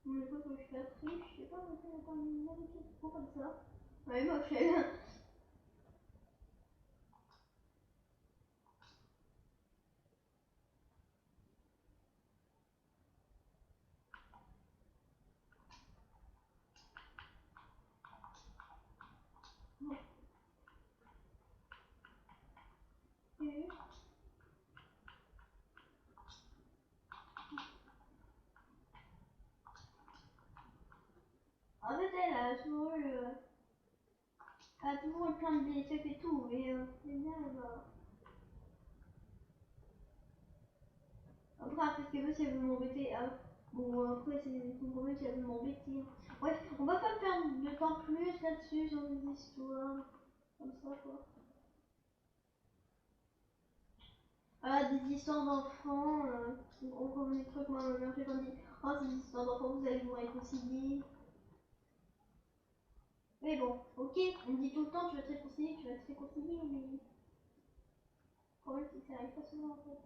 Mais quoi, je suis pas triste, je sais pas, mais c'est encore une magnifique trop comme ça. Ouais, moche elle. En fait, elle a toujours eu, plein de BFF et tout, mais c'est bien, elle va. Après, peut-être qu'elle veut si elle veut m'embêter. Bon, après, c'est son problème si elle veut m'embêter. Bref, on va pas perdre de temps plus là-dessus sur les histoires. Comme ça, quoi. Des histoires d'enfants. On connaît des trucs, moi, ma mère fait comme dit. Oh, c'est des histoires d'enfants, vous allez vous réconcilier. Mais bon, ok, on me dit tout le temps, tu vas te réconcilier, mais. Le problème, c'est que ça arrive pas souvent, en fait.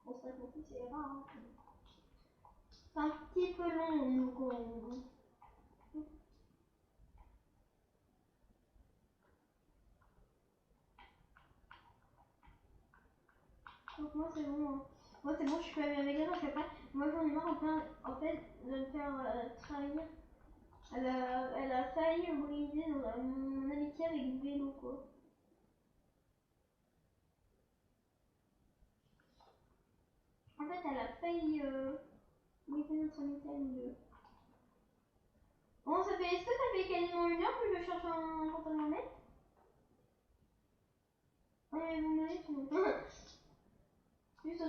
On se réconcilie, c'est rare, hein. C'est un petit peu long, donc on. Donc moi c'est bon. Hein. Moi c'est bon, je suis pas amie avec elle parce qu'après, moi j'en ai marre en fait de me faire trahir. Elle a failli me briser dans mon amitié avec le vélo quoi. En fait elle a failli briser notre amitié à nous deux. Bon ça fait, est-ce que ça fait quasiment 1 heure que je cherche un pantalon net? Ouais vous m'avez tout.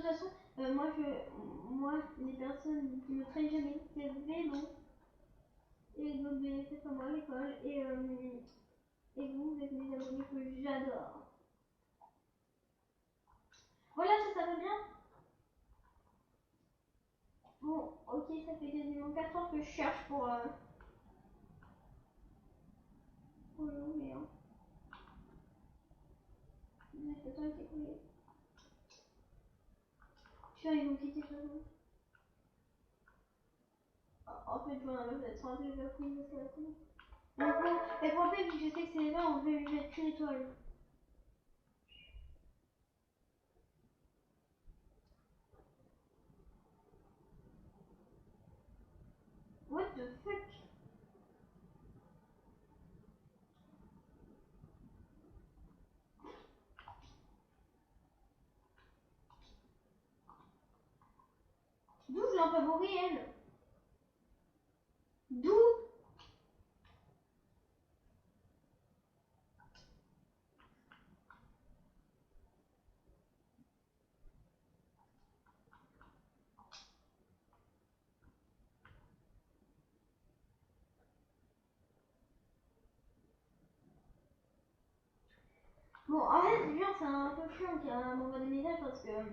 façon, moi, les personnes qui me traînent jamais, c'est vélo. Et donc, c'est comme moi à l'école. Et vous êtes mes abonnés que j'adore. Voilà, ça va bien. Bon, ok, ça fait quasiment 4 heures que je cherche pour l'onglet. Hein. Mais le temps est écoulé. Je suis allée vous quitter de toute façon. En fait, je vais mettre un peu de quiz parce que la télé. Donc bon, et pour fait, vu que je sais que c'est les mains, on veut lui mettre une étoile. What the fuck? D'où je l'ai en favori, elle? D'où? Bon, en fait, genre, c'est un peu chiant qu'elle m'envoie des messages parce que, genre,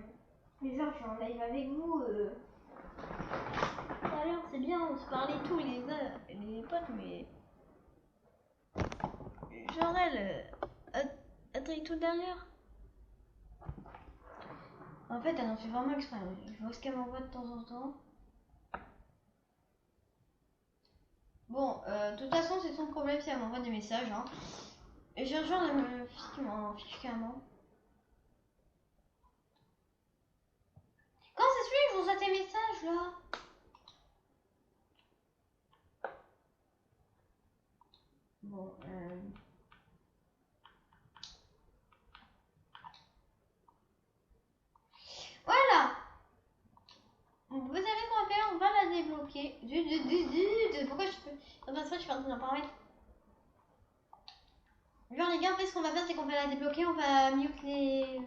je suis en live avec vous. D'ailleurs, c'est bien, on se parlait tous les potes, mais. Genre, elle tout derrière. En fait, elle en fait vraiment exprès. Je vois ce qu'elle m'envoie de temps en temps. Bon, de toute façon, c'est son problème si elle m'envoie des messages. Hein. Et j'ai un genre de me qui m'en fiche carrément. Quand ça se fait que je reçois tes messages là? Bon, voilà! Vous savez qu'on va faire, on va la débloquer. Pourquoi je peux. Attends, ça, je suis en train d'en paramètre. Genre, les gars, en fait, ce qu'on va faire, c'est qu'on va la débloquer, on va mute les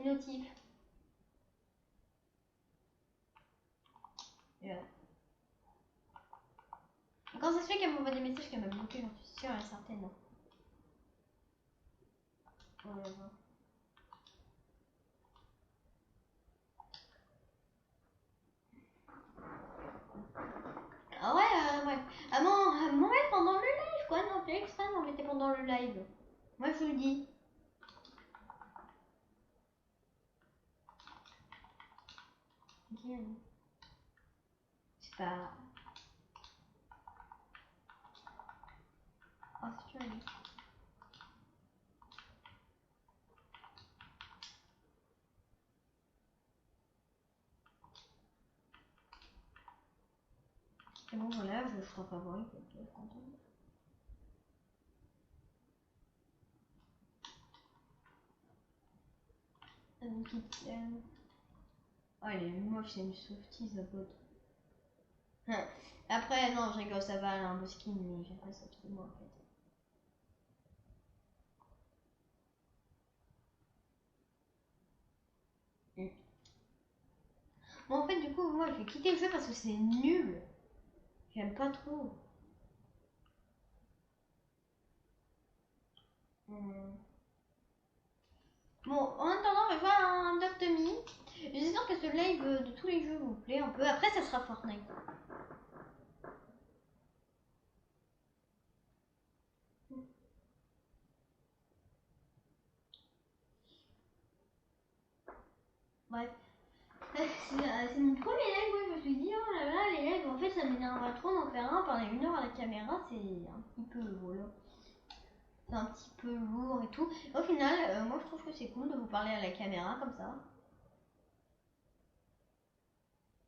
notifs. Voilà. Quand ça se fait qu'elle m'envoie des messages qu'elle m'a bloqué, j'en suis sûre et certaine. Voilà. Ah ouais, ouais. À Montréal pendant le live, quoi. Non, c'est extra, non, mais t'es pendant le live. Moi, je vous le dis. C'est pas. Oh, c'est sûr. C'est bon, voilà, je suis en favori. Oh, elle est moche, c'est une softie, sa pote. Après, non, je rigole, ça va, elle a un beau skin, mais j'aime pas softie, moi, en fait. Bon, en fait, du coup, moi, je vais quitter le jeu parce que c'est nul. J'aime pas trop. Bon, en attendant, on va jouer à un Dotemi. J'espère que ce live de tous les jeux vous plaît un peu. Après, ça sera Fortnite. Bref. C'est mon premier live, moi je me suis dit, oh là là, les lives, en fait ça m'énerve trop d'en faire un, parler 1 heure à la caméra, c'est un petit peu voilà. C'est un petit peu lourd et tout. Au final, moi je trouve que c'est cool de vous parler à la caméra comme ça.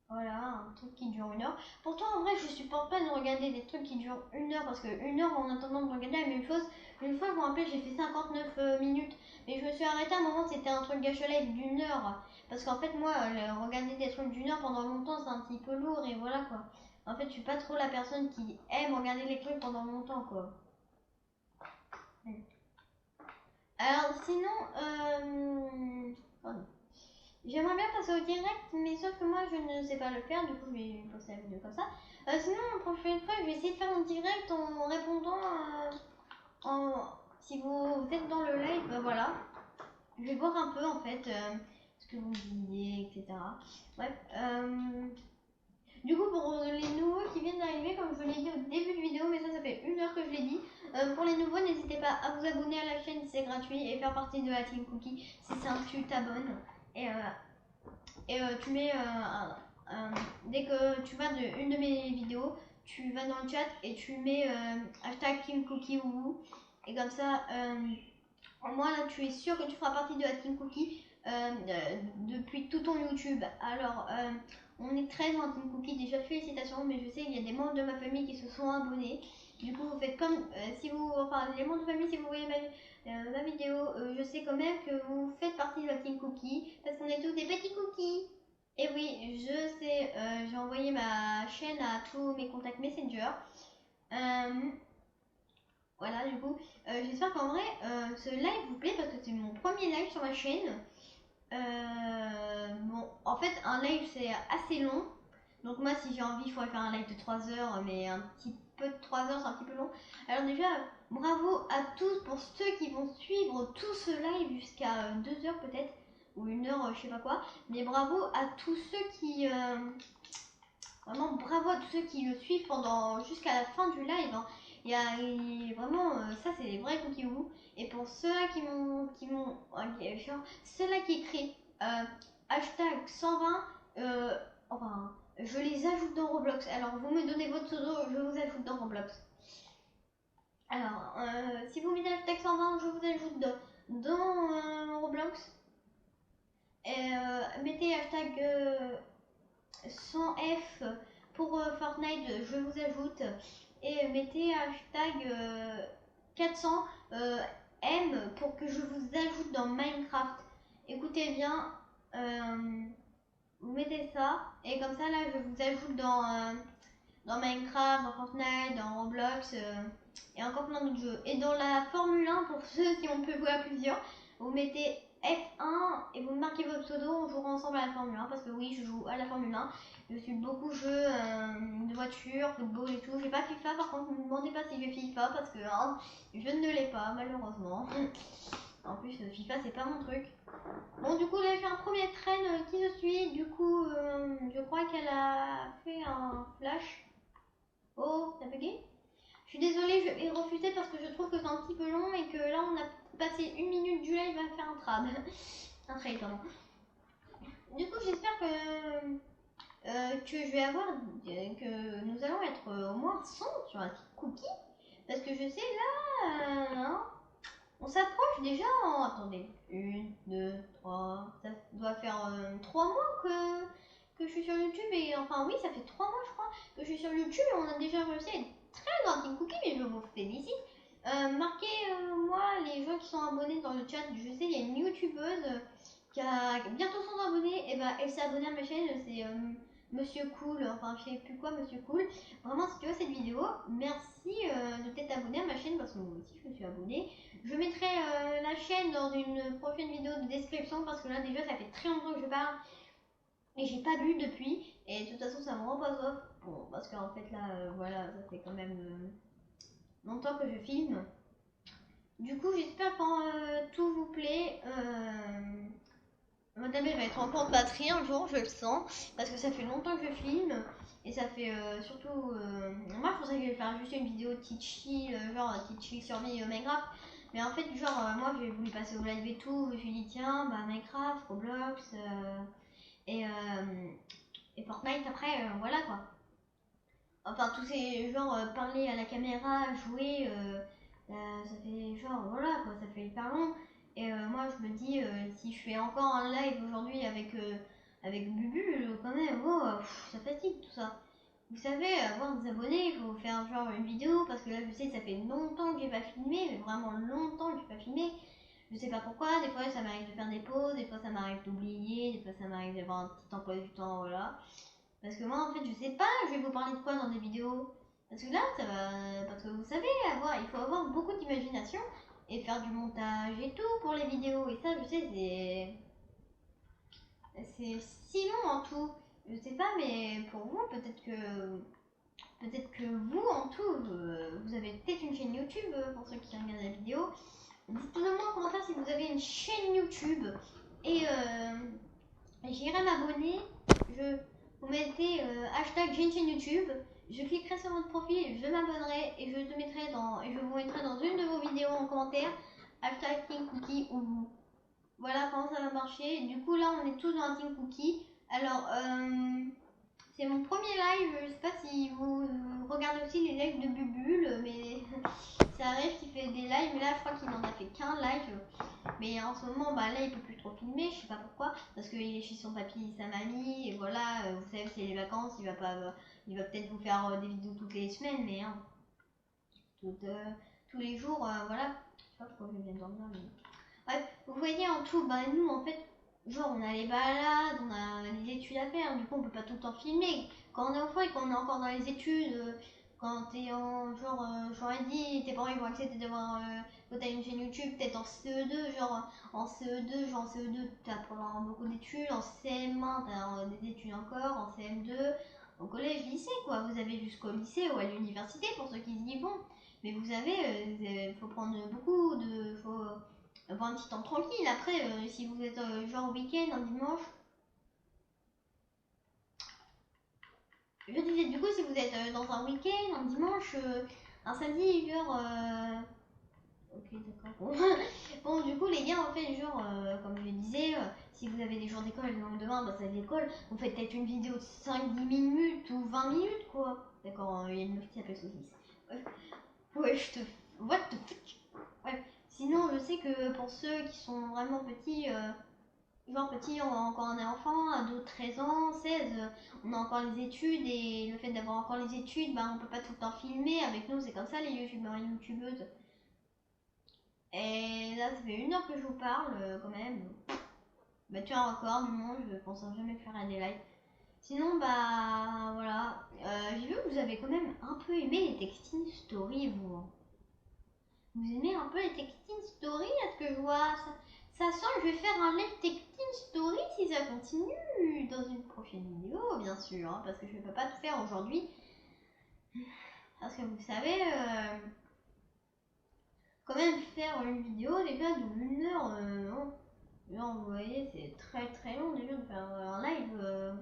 Voilà, un truc qui dure 1 heure. Pourtant, en vrai, je supporte pas de regarder des trucs qui durent 1 heure parce que 1 heure en attendant de regarder la même chose. Une fois, je me rappelle, j'ai fait 59 minutes. Mais je me suis arrêtée à un moment, c'était un truc gâche live d'1 heure. Parce qu'en fait, moi, regarder des trucs d'1 heure pendant longtemps, c'est un petit peu lourd et voilà quoi. En fait, je suis pas trop la personne qui aime regarder les trucs pendant longtemps quoi. Alors, sinon, oh non. J'aimerais bien passer au direct, mais sauf que moi je ne sais pas le faire, du coup je vais poster la vidéo comme ça. Sinon, la prochaine fois, je vais essayer de faire un direct en répondant si vous êtes dans le live, voilà. Je vais voir un peu en fait ce que vous disiez, etc. Bref. Du coup, pour les nouveaux qui viennent d'arriver, comme je l'ai dit au début de vidéo, mais ça fait 1 heure que je l'ai dit. Pour les nouveaux, n'hésitez pas à vous abonner à la chaîne si c'est gratuit et faire partie de la Team Cookie si c'est un tu t'abonnes. Et tu mets dès que tu vas de une de mes vidéos, tu vas dans le chat et tu mets hashtag Team Cookie ou et comme ça, au moins là, tu es sûr que tu feras partie de la Team Cookie depuis tout ton YouTube. Alors, on est très dans la Team Cookie, déjà félicitations, mais je sais qu'il y a des membres de ma famille qui se sont abonnés. Du coup, vous faites comme si vous, enfin, les membres de famille, si vous voyez ma vidéo, je sais quand même que vous faites partie de la Team Cookie parce qu'on est tous des petits cookies. Et oui, je sais, j'ai envoyé ma chaîne à tous mes contacts Messenger. Voilà, du coup, j'espère qu'en vrai, ce live vous plaît parce que c'est mon premier live sur ma chaîne. Bon, en fait, un live c'est assez long. Donc, moi, si j'ai envie, il faudrait faire un live de 3 heures, mais un petit peu de 3 heures, c'est un petit peu long. Alors, déjà, bravo à tous pour ceux qui vont suivre tout ce live jusqu'à 2 heures peut-être, ou 1 heure, je sais pas quoi. Mais bravo à tous ceux qui. Vraiment, bravo à tous ceux qui le suivent pendant jusqu'à la fin du live. Hein. Il y a vraiment, ça c'est les vrais cookies vous. Et pour ceux-là qui m'ont, genre, ceux-là qui écrit hashtag 120, enfin, je les ajoute dans Roblox. Alors, vous me donnez votre pseudo, je vous ajoute dans Roblox. Alors, si vous mettez hashtag 120, je vous ajoute dans Roblox. Et mettez hashtag 100F pour Fortnite, je vous ajoute. Et mettez hashtag 400 M pour que je vous ajoute dans Minecraft. Écoutez bien, vous mettez ça et comme ça là je vous ajoute dans Minecraft, dans Fortnite, dans Roblox et encore plein d'autres jeux. Et dans la Formule 1, pour ceux qui ont pu jouer à plusieurs, vous mettez F1 et vous marquez votre pseudo, on jouera ensemble à la Formule 1 parce que oui, je joue à la Formule 1. Je suis beaucoup jeux de voiture, football et tout. J'ai pas FIFA, par contre, ne me demandez pas si j'ai FIFA parce que je ne l'ai pas malheureusement. En plus, FIFA c'est pas mon truc. Bon, du coup, là, j'ai fait un premier train qui je suis. Du coup, je crois qu'elle a fait un flash. Oh, t'as bugué? Je suis désolée, je vais refuser parce que je trouve que c'est un petit peu long et que là, on a passé 1 minute du live à faire un trad. Un trade, pardon. Du coup, j'espère que je vais avoir, que nous allons être au moins 100 sur un cookie. Parce que je sais, là, on s'approche déjà en... Attendez, 1, 2, 3, ça doit faire 3 mois que je suis sur YouTube et enfin oui, ça fait 3 mois je crois que je suis sur YouTube et on a déjà réussi à être très dans Team Cookie, mais je vous félicite. Marquez-moi les gens qui sont abonnés dans le chat. Je sais, il y a une youtubeuse qui a bientôt 100 abonnés, et bah elle s'est abonnée à ma chaîne, c'est Monsieur Cool, enfin je sais plus quoi, Monsieur Cool. Vraiment, si tu vois cette vidéo, merci de t'être abonné à ma chaîne parce que moi aussi je me suis abonnée. Je mettrai la chaîne dans une prochaine vidéo de description parce que là déjà ça fait très longtemps que je parle et j'ai pas bu depuis et de toute façon ça me rend pas soif. Bon, parce qu'en fait là, voilà, ça fait quand même longtemps que je filme. Du coup, j'espère que tout vous plaît. Madame, elle va être encore de batterie un jour, je le sens, parce que ça fait longtemps que je filme. Et ça fait surtout. Moi, je pensais que j'allais faire juste une vidéo teachy, genre teachy survie Minecraft. Mais en fait, genre, moi, j'ai voulu passer au live et tout. Je me suis dit, tiens, bah, Minecraft, Roblox et, Fortnite après, voilà quoi. Enfin, tous ces genre parler à la caméra, jouer, ça fait genre voilà quoi, ça fait hyper long. Et moi je me dis, si je fais encore un live aujourd'hui avec Bubu, quand même, oh, ça fatigue tout ça. Vous savez, avoir des abonnés, il faut faire genre une vidéo parce que là je sais, ça fait longtemps que j'ai pas filmé, mais vraiment longtemps que j'ai pas filmé. Je sais pas pourquoi, des fois ça m'arrive de faire des pauses, des fois ça m'arrive d'oublier, des fois ça m'arrive d'avoir un petit emploi du temps, voilà. Parce que moi, en fait, je sais pas, je vais vous parler de quoi dans des vidéos. Parce que là, ça va. Parce que vous savez, il faut avoir beaucoup d'imagination et faire du montage et tout pour les vidéos. Et ça, je sais, c'est. C'est 6 longs en tout. Je sais pas, mais pour vous, peut-être que vous en tout, vous avez peut-être une chaîne YouTube pour ceux qui regardent la vidéo. Dites-le moi en commentaire si vous avez une chaîne YouTube et j'irai m'abonner. Vous mettez hashtag j'ai une chaîne YouTube. Je cliquerai sur votre profil, je m'abonnerai et je vous mettrai dans une de vos vidéos en commentaire hashtag Team Cookie ou voilà comment ça va marcher. Du coup là on est tous dans un Team Cookie. Alors c'est mon premier live, je sais pas si vous regardez aussi les lives de Bubule, mais ça arrive qu'il fait des lives, mais là je crois qu'il n'en a fait qu'un live. Mais en ce moment, bah là il peut plus trop filmer, je sais pas pourquoi, parce qu'il est chez son papy et sa mamie, et voilà, vous savez c'est les vacances, il va peut-être vous faire des vidéos toutes les semaines, mais hein, tous les jours, voilà. Je sais pas pourquoi je viens de dormir, mais... Bref, vous voyez en tout, bah nous en fait, genre on a les balades, on a les études à faire, du coup on peut pas tout le temps filmer. Quand on est enfant et qu'on est encore dans les études, quand t'es en genre, j'aurais dit, tes parents ils vont accepter d'avoir, quand t'as une chaîne YouTube, peut-être en CE2, genre en CE2, genre en CE2 t'as pendant beaucoup d'études, en CM1 t'as des études encore, en CM2, au collège, lycée quoi, vous avez jusqu'au lycée ou à l'université pour ceux qui y vont. Mais vous avez, faut prendre faut avoir un petit temps tranquille. Après, si vous êtes genre week-end, un dimanche, je disais du coup, si vous êtes dans un week-end, un dimanche, un samedi, genre. Ok, d'accord. Bon, du coup, les gars, en fait, genre, comme je le disais, si vous avez des jours d'école le lendemain, bah, ça va l'école. Vous faites peut-être une vidéo de 5-10 minutes ou 20 minutes, quoi. D'accord, il y a une meuf qui s'appelle Saucisse. Ouais, je te. What the fuck? Ouais. Sinon, je sais que pour ceux qui sont vraiment petits, genre petit, quand on est enfant, ado, 13 ans, 16, on a encore les études et le fait d'avoir encore les études, bah, on peut pas tout le temps filmer. Avec nous, c'est comme ça les youtubeurs et youtubeuses. Et là, ça fait 1 heure que je vous parle, quand même. Bah, tu as encore du monde, je pense jamais faire des lives. Sinon, bah voilà. J'ai vu que vous avez quand même un peu aimé les texting stories, vous. Vous aimez un peu les texting stories? Est-ce que je vois ça sent que je vais faire un live texting story si ça continue dans une prochaine vidéo, bien sûr, hein, parce que je ne peux pas tout faire aujourd'hui. Parce que vous savez, quand même faire une vidéo déjà de 1 heure, genre, vous voyez, c'est très très long déjà de faire un live.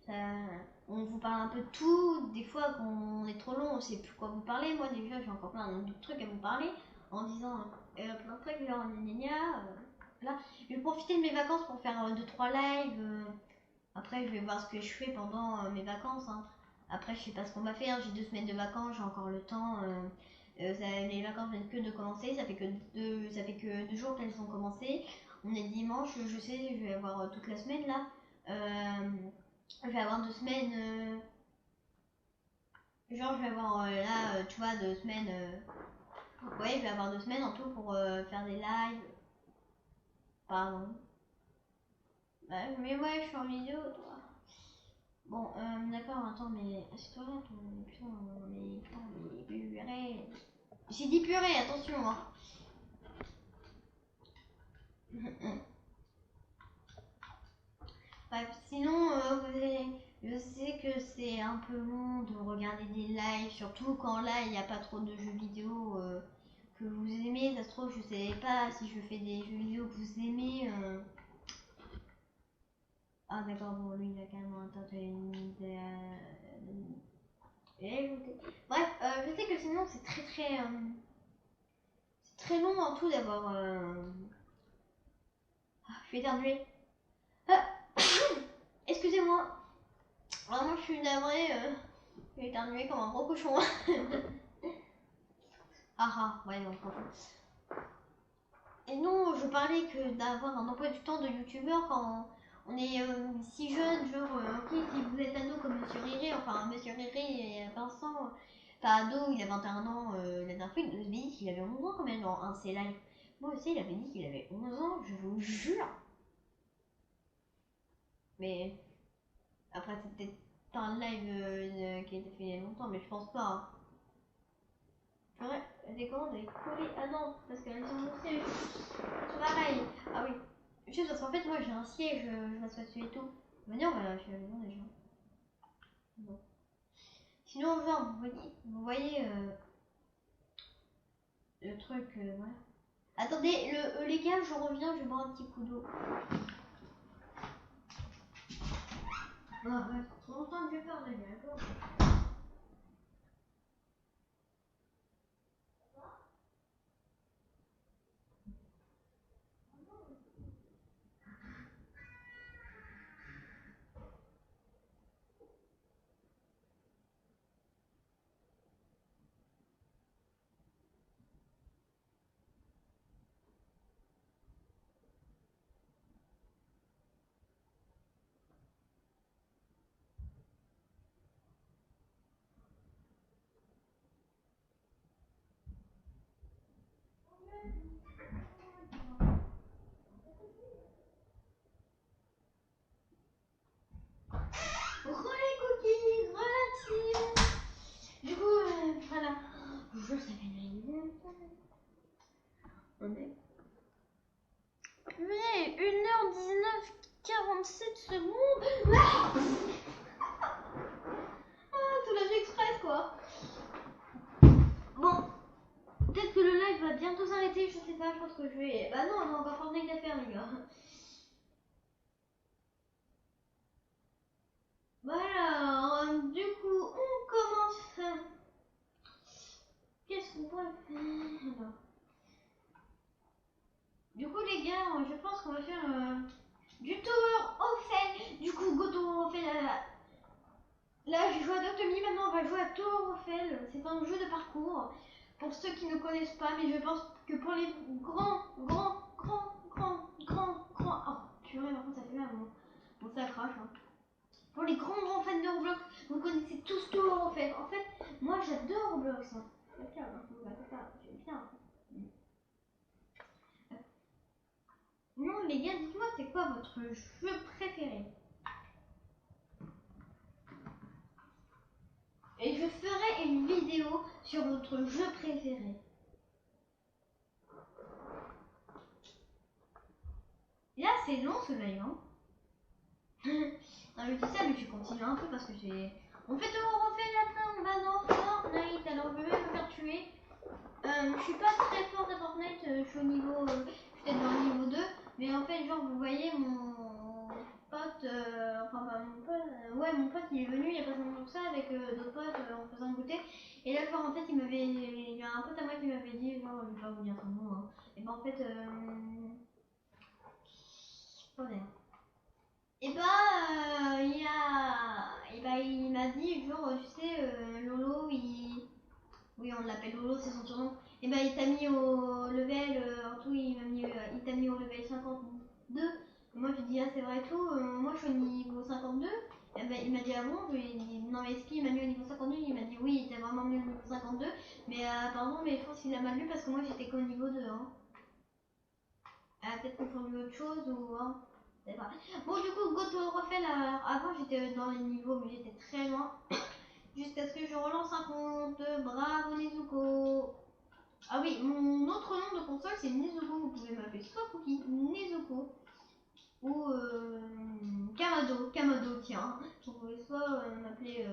Ça, on vous parle un peu de tout. Des fois, quand on est trop long, on sait plus quoi vous parler. Moi, déjà, j'ai encore plein d'autres trucs à vous parler en disant plein de trucs, genre gna gna gna. Là, je vais profiter de mes vacances pour faire 2-3 lives. Après, je vais voir ce que je fais pendant mes vacances. Hein. Après, je sais pas ce qu'on va faire. J'ai 2 semaines de vacances, j'ai encore le temps. Les vacances viennent que de commencer. Ça fait que 2 jours qu'elles sont commencées. On est dimanche, je sais, je vais avoir toute la semaine là. Je vais avoir 2 semaines. Genre, je vais avoir là, tu vois, 2 semaines. Ouais, je vais avoir 2 semaines en tout pour faire des lives. Pardon. Ouais, mais ouais, je suis en vidéo, toi. Bon, d'accord, attends, mais assieds-toi là, ton. Putain, mais purée. J'ai dit purée, attention, hein. Bref, sinon, je sais que c'est un peu long de regarder des lives, surtout quand là il n'y a pas trop de jeux vidéo que vous aimez. Ça se trouve, je sais pas si je fais des jeux vidéo que vous aimez. Ah, d'accord, bon, lui il a carrément un Bref, je sais que sinon c'est c'est très long en tout d'avoir. Ah, je vais éternuer. Ah, excusez-moi. Vraiment, je suis navrée. Je vais éternuer comme un gros cochon. Ah ah, ouais, non, franchement. Et non, je parlais que d'avoir un emploi du temps de youtubeur quand on est si jeune, genre, ok, si vous êtes ado comme Monsieur Riri, enfin, Monsieur Riri et Vincent, enfin, ado, il a 21 ans, la dernière fois, il nous avait dit qu'il avait 11 ans quand même dans un de ses lives. Moi aussi, il avait dit qu'il avait 11 ans, je vous jure. Mais après, c'est peut-être pas un live qui a été fait il y a longtemps, mais je pense pas. Hein. Ouais, les commandes, elle est collée. Ah non, parce qu'elles sont aussi. C'est pareil. Ah oui. Je juste parce qu'en fait, moi j'ai un siège, je m'assois dessus et tout. Venir, on va chez la maison déjà. Bon. Sinon, genre, vous voyez le truc, voilà. Attendez, les gars, je reviens, je vais boire un petit coup d'eau. Ah ouais, trop longtemps que je parle, d'accord. Relais cookies, relative. Du coup, voilà. Je vous jure, ça fait une minute. On est. Mais 1h19, 47 secondes. Ah, tout lâché express quoi. Bon, peut-être que le live va bientôt s'arrêter, je sais pas, je pense que je vais. Bah non, on a encore Fortnite à faire, les gars. Voilà, du coup, on commence. Qu'est-ce qu'on pourrait faire alors? Du coup, les gars, je pense qu'on va faire du Tower Offense. Du coup, go Tower Offense. Là, j'ai joué à Doctomy, maintenant on va jouer à Tower Offense. C'est un jeu de parcours. Pour ceux qui ne connaissent pas, mais je pense que pour les grands. Oh, purée, par contre, ça fait mal. Bon, ça crache. Hein. Pour les grands fans de Roblox, vous connaissez tous Tower Offense. En fait, moi j'adore Roblox. Hein. J'aime bien. Non, les gars, dites-moi, c'est quoi votre jeu préféré? Et je ferai une vidéo sur votre jeu préféré. Là, c'est long ce live. Hein. Non, je dis ça, mais je continue un peu parce que j'ai. On fait tout, on refait après, on va dans Fortnite. Alors, je vais me faire tuer. Je suis pas très forte à Fortnite, je suis au niveau. Je suis peut-être dans le niveau 2. Mais en fait, genre, vous voyez mon pote. Enfin, pas mon pote. Ouais, mon pote, il est venu il y a pas si longtemps que ça avec d'autres potes en faisant goûter. Et là, genre, en fait, il y a un pote à moi qui m'avait dit, genre, je vais pas vous dire son nom. Hein. Et ben, en fait. Et bah, il m'a dit, genre, tu sais, Lolo, oui, on l'appelle Lolo, c'est son surnom. Et bah, il t'a mis au level, en tout, il t'a mis au level 52. Et moi, je lui dis, ah, c'est vrai et tout, moi, je suis au niveau 52. Et bah, il m'a dit, ah bon, je lui ai dit, non, mais est-ce qu'il m'a mis au niveau 52? Il m'a dit, oui, il t'a vraiment mis au niveau 52. Mais, pardon, mais je pense qu'il a mal lu parce que moi, j'étais qu'au niveau 2. Hein. Peut-être confondu autre chose ou. Hein. Pas. Bon, du coup, Goto refait là. Avant, j'étais dans les niveaux, mais j'étais très loin. Jusqu'à ce que je relance un compte. Bravo, Nezuko. Ah oui, mon autre nom de console, c'est Nezuko. Vous pouvez m'appeler soit Cookie, Nezuko. Ou Kamado. Kamado, tiens. Vous pouvez soit m'appeler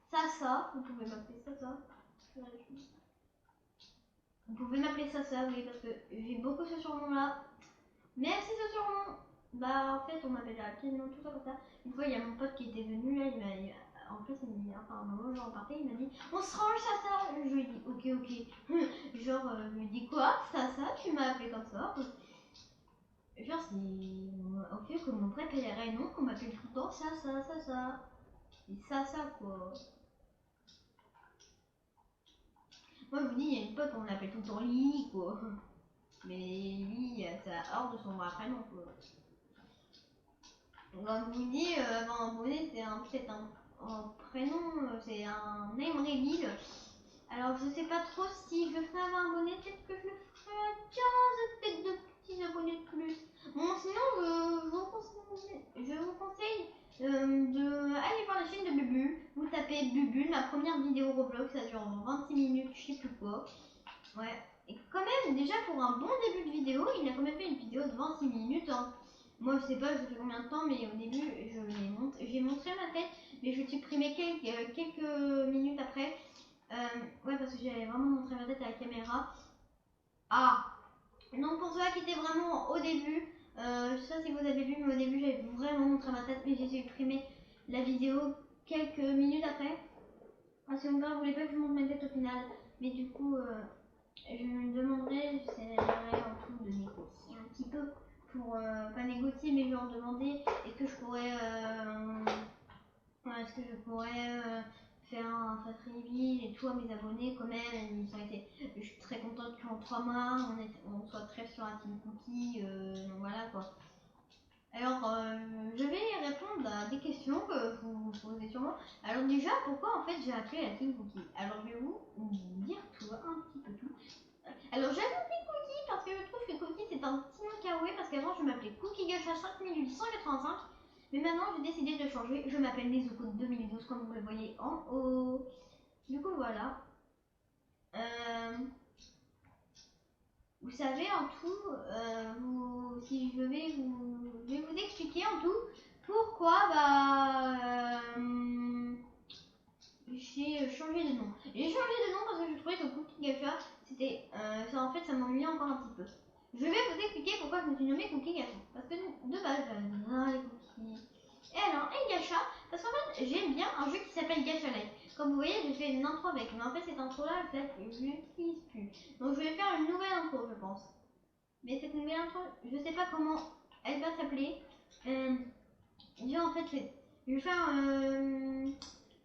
Sasa. Vous pouvez m'appeler Sasa. Vous pouvez m'appeler Sasa, oui, parce que j'ai beaucoup ce surnom-là. Merci ce surnom. Bah en fait on m'appelle quasiment tout ça comme ça. Une fois il y a mon pote qui était venu là, il m'a en plus il m'a enfin à un moment genre partais, il m'a dit on se range ça. Je lui ai dit ok. Genre je lui ai dit quoi ça tu m'as appelé comme ça. Genre c'est ok que mon vrai nom qu'on m'appelle tout le temps ça. Et ça quoi. Moi je vous dis il y a une pote on l'appelle tout le temps Lily quoi. Mais lui c'est hors de son vrai prénom quoi. Comme je vous dis, un bonnet c'est un prénom, c'est un name reveal. Alors je sais pas trop si je ferai avoir un bonnet, peut-être que je le ferai à 15 peut-être de petits abonnés de plus. Bon sinon je vous conseille d'aller voir la chaîne de Bubule. Vous tapez Bubule, ma première vidéo Roblox, ça dure 26 minutes, je sais plus quoi. Ouais. Et quand même, déjà pour un bon début de vidéo, il a quand même fait une vidéo vidéo de 26 minutes. Hein. Moi, je sais pas, je fais combien de temps, mais au début, j'ai montré ma tête, mais je supprimais quelques minutes après. Ouais, parce que j'avais vraiment montré ma tête à la caméra. Ah! Donc, pour ceux qui étaient vraiment au début, je sais pas si vous avez vu, mais au début, j'avais vraiment montré ma tête, mais j'ai supprimé la vidéo quelques minutes après. Parce que mon père voulait pas que je montre ma tête au final. Mais du coup, je me demanderais, j'essaierais en tout de négocier un petit peu. Pour, pas négocier, mais genre demander est-ce que je pourrais, faire un fast reveal et tout à mes abonnés quand même. Ils ont été, je suis très contente qu'en 3 mois, on soit très sur un team cookie. Donc voilà quoi. Alors, je vais répondre à des questions que vous posez sûrement. Alors déjà, pourquoi en fait j'ai appelé la Team Cookie? Alors je vais vous dire tout, un petit peu tout. Alors j'ai appelé Cookie parce que je trouve que Cookie c'est un petit nom kawaii parce qu'avant je m'appelais Cookie Gacha 5885. Mais maintenant j'ai décidé de changer, je m'appelle Nezuko 2012 comme vous le voyez en haut. Du coup voilà. Vous savez en tout, si je vais vous expliquer en tout pourquoi j'ai changé de nom. J'ai changé de nom parce que je trouvais que Cookie Gacha, c'était, ça en fait ça m'ennuyait encore un petit peu. Je vais vous expliquer pourquoi je me suis nommée Cookie Gacha. Parce que de base j'adore les cookies. Et alors, et Gacha, parce qu'en fait j'aime bien un jeu qui s'appelle Gacha Life. Comme vous voyez, j'ai fait une intro avec, mais en fait cette intro là, je l'utilise plus. Donc je vais faire une nouvelle intro, je pense. Mais cette nouvelle intro, je sais pas comment elle va s'appeler. Déjà en fait, je vais faire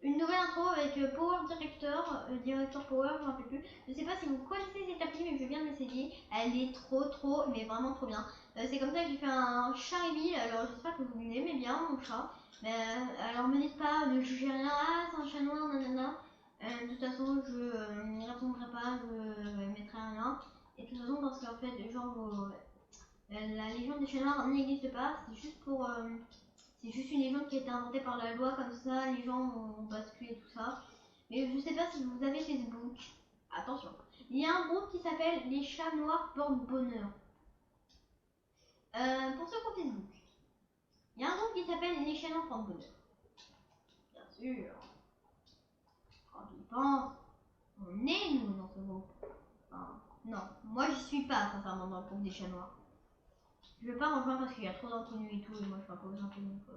une nouvelle intro avec Power Director, Director Power, je m'en rappelle plus. Je sais pas si vous connaissez cette appli, mais je viens d'essayer. Elle est trop, mais vraiment trop bien. C'est comme ça que j'ai fait un chat reveal. Alors j'espère que vous l'aimez bien, mon chat. Alors me dites pas, ne jugez rien. Ah, c'est un chat noir, nanana. De toute façon, je n'y répondrai pas, je mettrai rien. Et de toute façon, parce qu'en fait, genre, la Légion des chats noirs n'existe pas. C'est juste une légende qui a été inventée par la loi, comme ça, les gens ont basculé tout ça. Mais je sais pas si vous avez Facebook. Attention, il y a un groupe qui s'appelle Les Chats Noirs Porte Bonheur. Pour ceux qui ont Facebook, il y a un groupe qui s'appelle Les Chats Noirs Porte Bonheur. Bien sûr. Quand on y pense, on est nous dans ce groupe. Enfin, non, moi j'y suis pas sincèrement dans le groupe des chats noirs. Je veux pas rejoindre parce qu'il y a trop d'inconnus et tout, et moi je suis un peu aux inconnus quoi.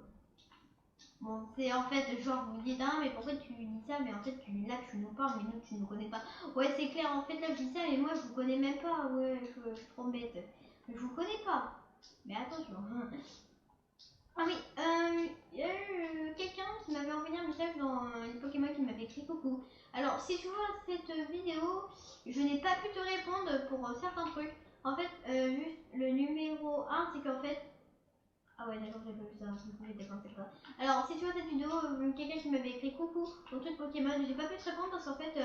Bon, c'est en fait genre vous dites ah mais pourquoi tu dis ça, mais en fait là tu nous parles mais nous tu nous connais pas. Ouais c'est clair, en fait là je dis ça mais moi je vous connais même pas, ouais je suis trop bête. Je vous connais pas. Mais attention. Ah oui, il y a eu quelqu'un qui m'avait envoyé un message dans les Pokémon qui m'avait écrit coucou. Alors si tu vois cette vidéo, je n'ai pas pu te répondre pour certains trucs. En fait, juste le numéro 1, c'est qu'en fait... Ah ouais d'accord, j'ai pas vu ça, du coup j'étais comme ça. Alors si tu vois cette vidéo, quelqu'un qui m'avait écrit coucou au truc Pokémon, j'ai pas pu te répondre parce qu'en fait,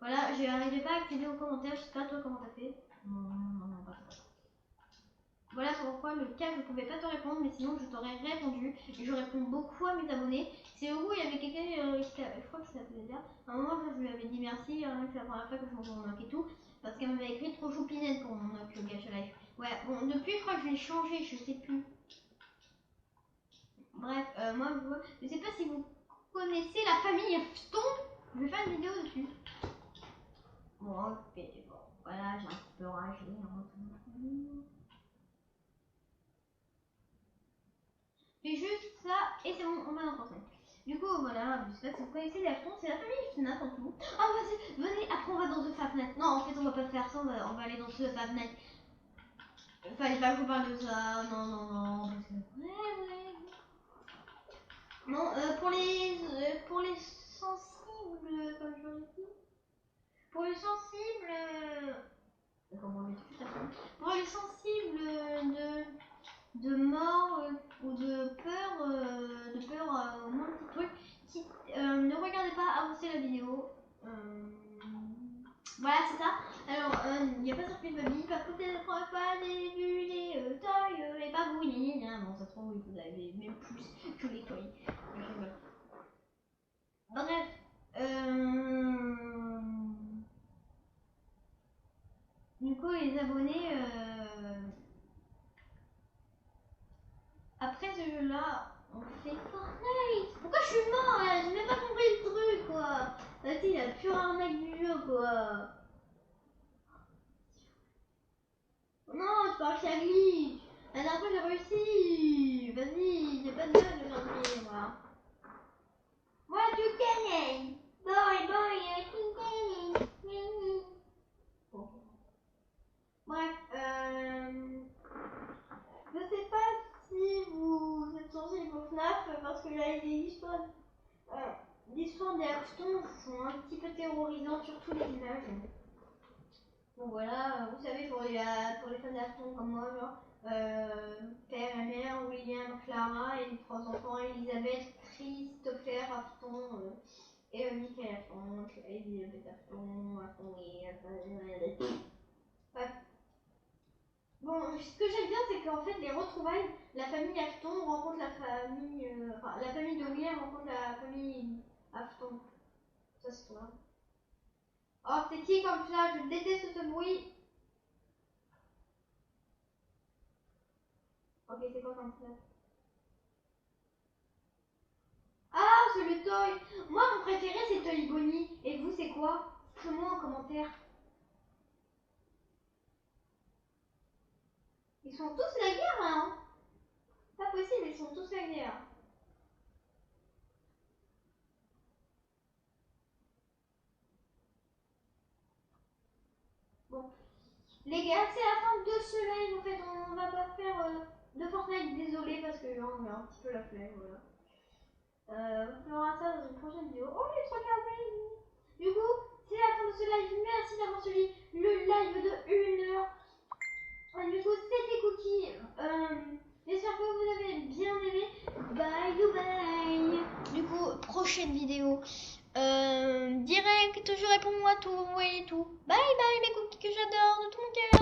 voilà, j'arrivais pas à accéder aux commentaires, je sais pas toi comment t'as fait. Non, pas ça. Voilà pourquoi le cas je pouvais pas te répondre, mais sinon je t'aurais répondu et je réponds beaucoup à mes abonnés. C'est où il y avait quelqu'un, je crois que ça s'appelait dire. À un moment je lui avais dit merci, c'est la première fois que je m'en moque et tout, parce qu'elle m'avait écrit trop choupinette pour mon Gacha Life. Ouais, bon depuis je crois que je l'ai changé, je sais plus. Bref, moi je sais pas si vous connaissez la famille Stomp, je vais faire une vidéo dessus. Bon ok, bon, voilà j'ai un petit peu ragé. C'est juste ça, et c'est bon, on va en français. Du coup, voilà, je sais pas si vous connaissez les achetons, c'est la famille FNAF en tout. Ah, vas-y, venez, après on va dans The Fabnet. Non, en fait, on va pas faire ça, on va aller dans The Fabnet. Fallait pas que je vous parle de ça, non, parce que... Ouais. Non, pour les sensibles, comme je l'ai dit, pour les sensibles... Comment on dit tout à fait. Pour les sensibles de mort ou de peur au moins petit truc, ne regardez pas, avancez la vidéo. Voilà, c'est ça. Alors, il n'y a pas de surprise baby, pas peut-être pas des bulles, taille et pas bouillie. Bon, ça se trouve, vous avez même plus que les toys. Bref, du coup, les abonnés. ce jeu-là, on fait Fortnite. Pourquoi je suis mort là? J'ai même pas compris le truc quoi. Vas-y, la pure arnaque du jeu quoi. Non, je parle que ça glitch. La dernière fois j'ai réussi. Vas-y, j'ai pas de bug aujourd'hui moi. Moi tu gagnes. Boy, tu gagnes. Bon. Bref, je sais pas si vous êtes sensible au FNAF parce que là, l'histoire des achetons sont un petit peu terrorisantes, surtout les images. Bon voilà, vous savez, pour les fans d'achetons comme moi, genre, père et mère, William, Clara et les 3 enfants, Elisabeth, Christopher, Afton, et Michael Afton, Elisabeth Afton, Bref. Bon, ce que j'aime bien, c'est qu'en fait, les retrouvailles, la famille Afton rencontre la famille. Enfin, la famille de William rencontre la famille Afton. Ça, c'est toi. Oh, c'est qui comme ça? Je déteste ce bruit. Ok, c'est quoi comme ça? Ah, c'est le Toy. Moi, mon préféré, c'est Toy Bonnie. Et vous, c'est quoi? Dites-moi en commentaire. Ils sont tous la guerre, là, hein? Pas possible, ils sont tous la guerre. Bon. Les gars, c'est la fin de ce live. En fait, on va pas faire de Fortnite. Désolé parce que genre, on a un petit peu la flemme. Voilà. On fera ça dans une prochaine vidéo. Oh, les 3 abonnés. Du coup, c'est la fin de ce live. Merci d'avoir suivi le live de 1 heure. Du coup, c'était Cookie. J'espère que vous avez bien aimé. Bye, bye. Du coup, prochaine vidéo. Direct, je réponds à tout, vous voyez tout. Bye bye mes cookies que j'adore de tout mon cœur.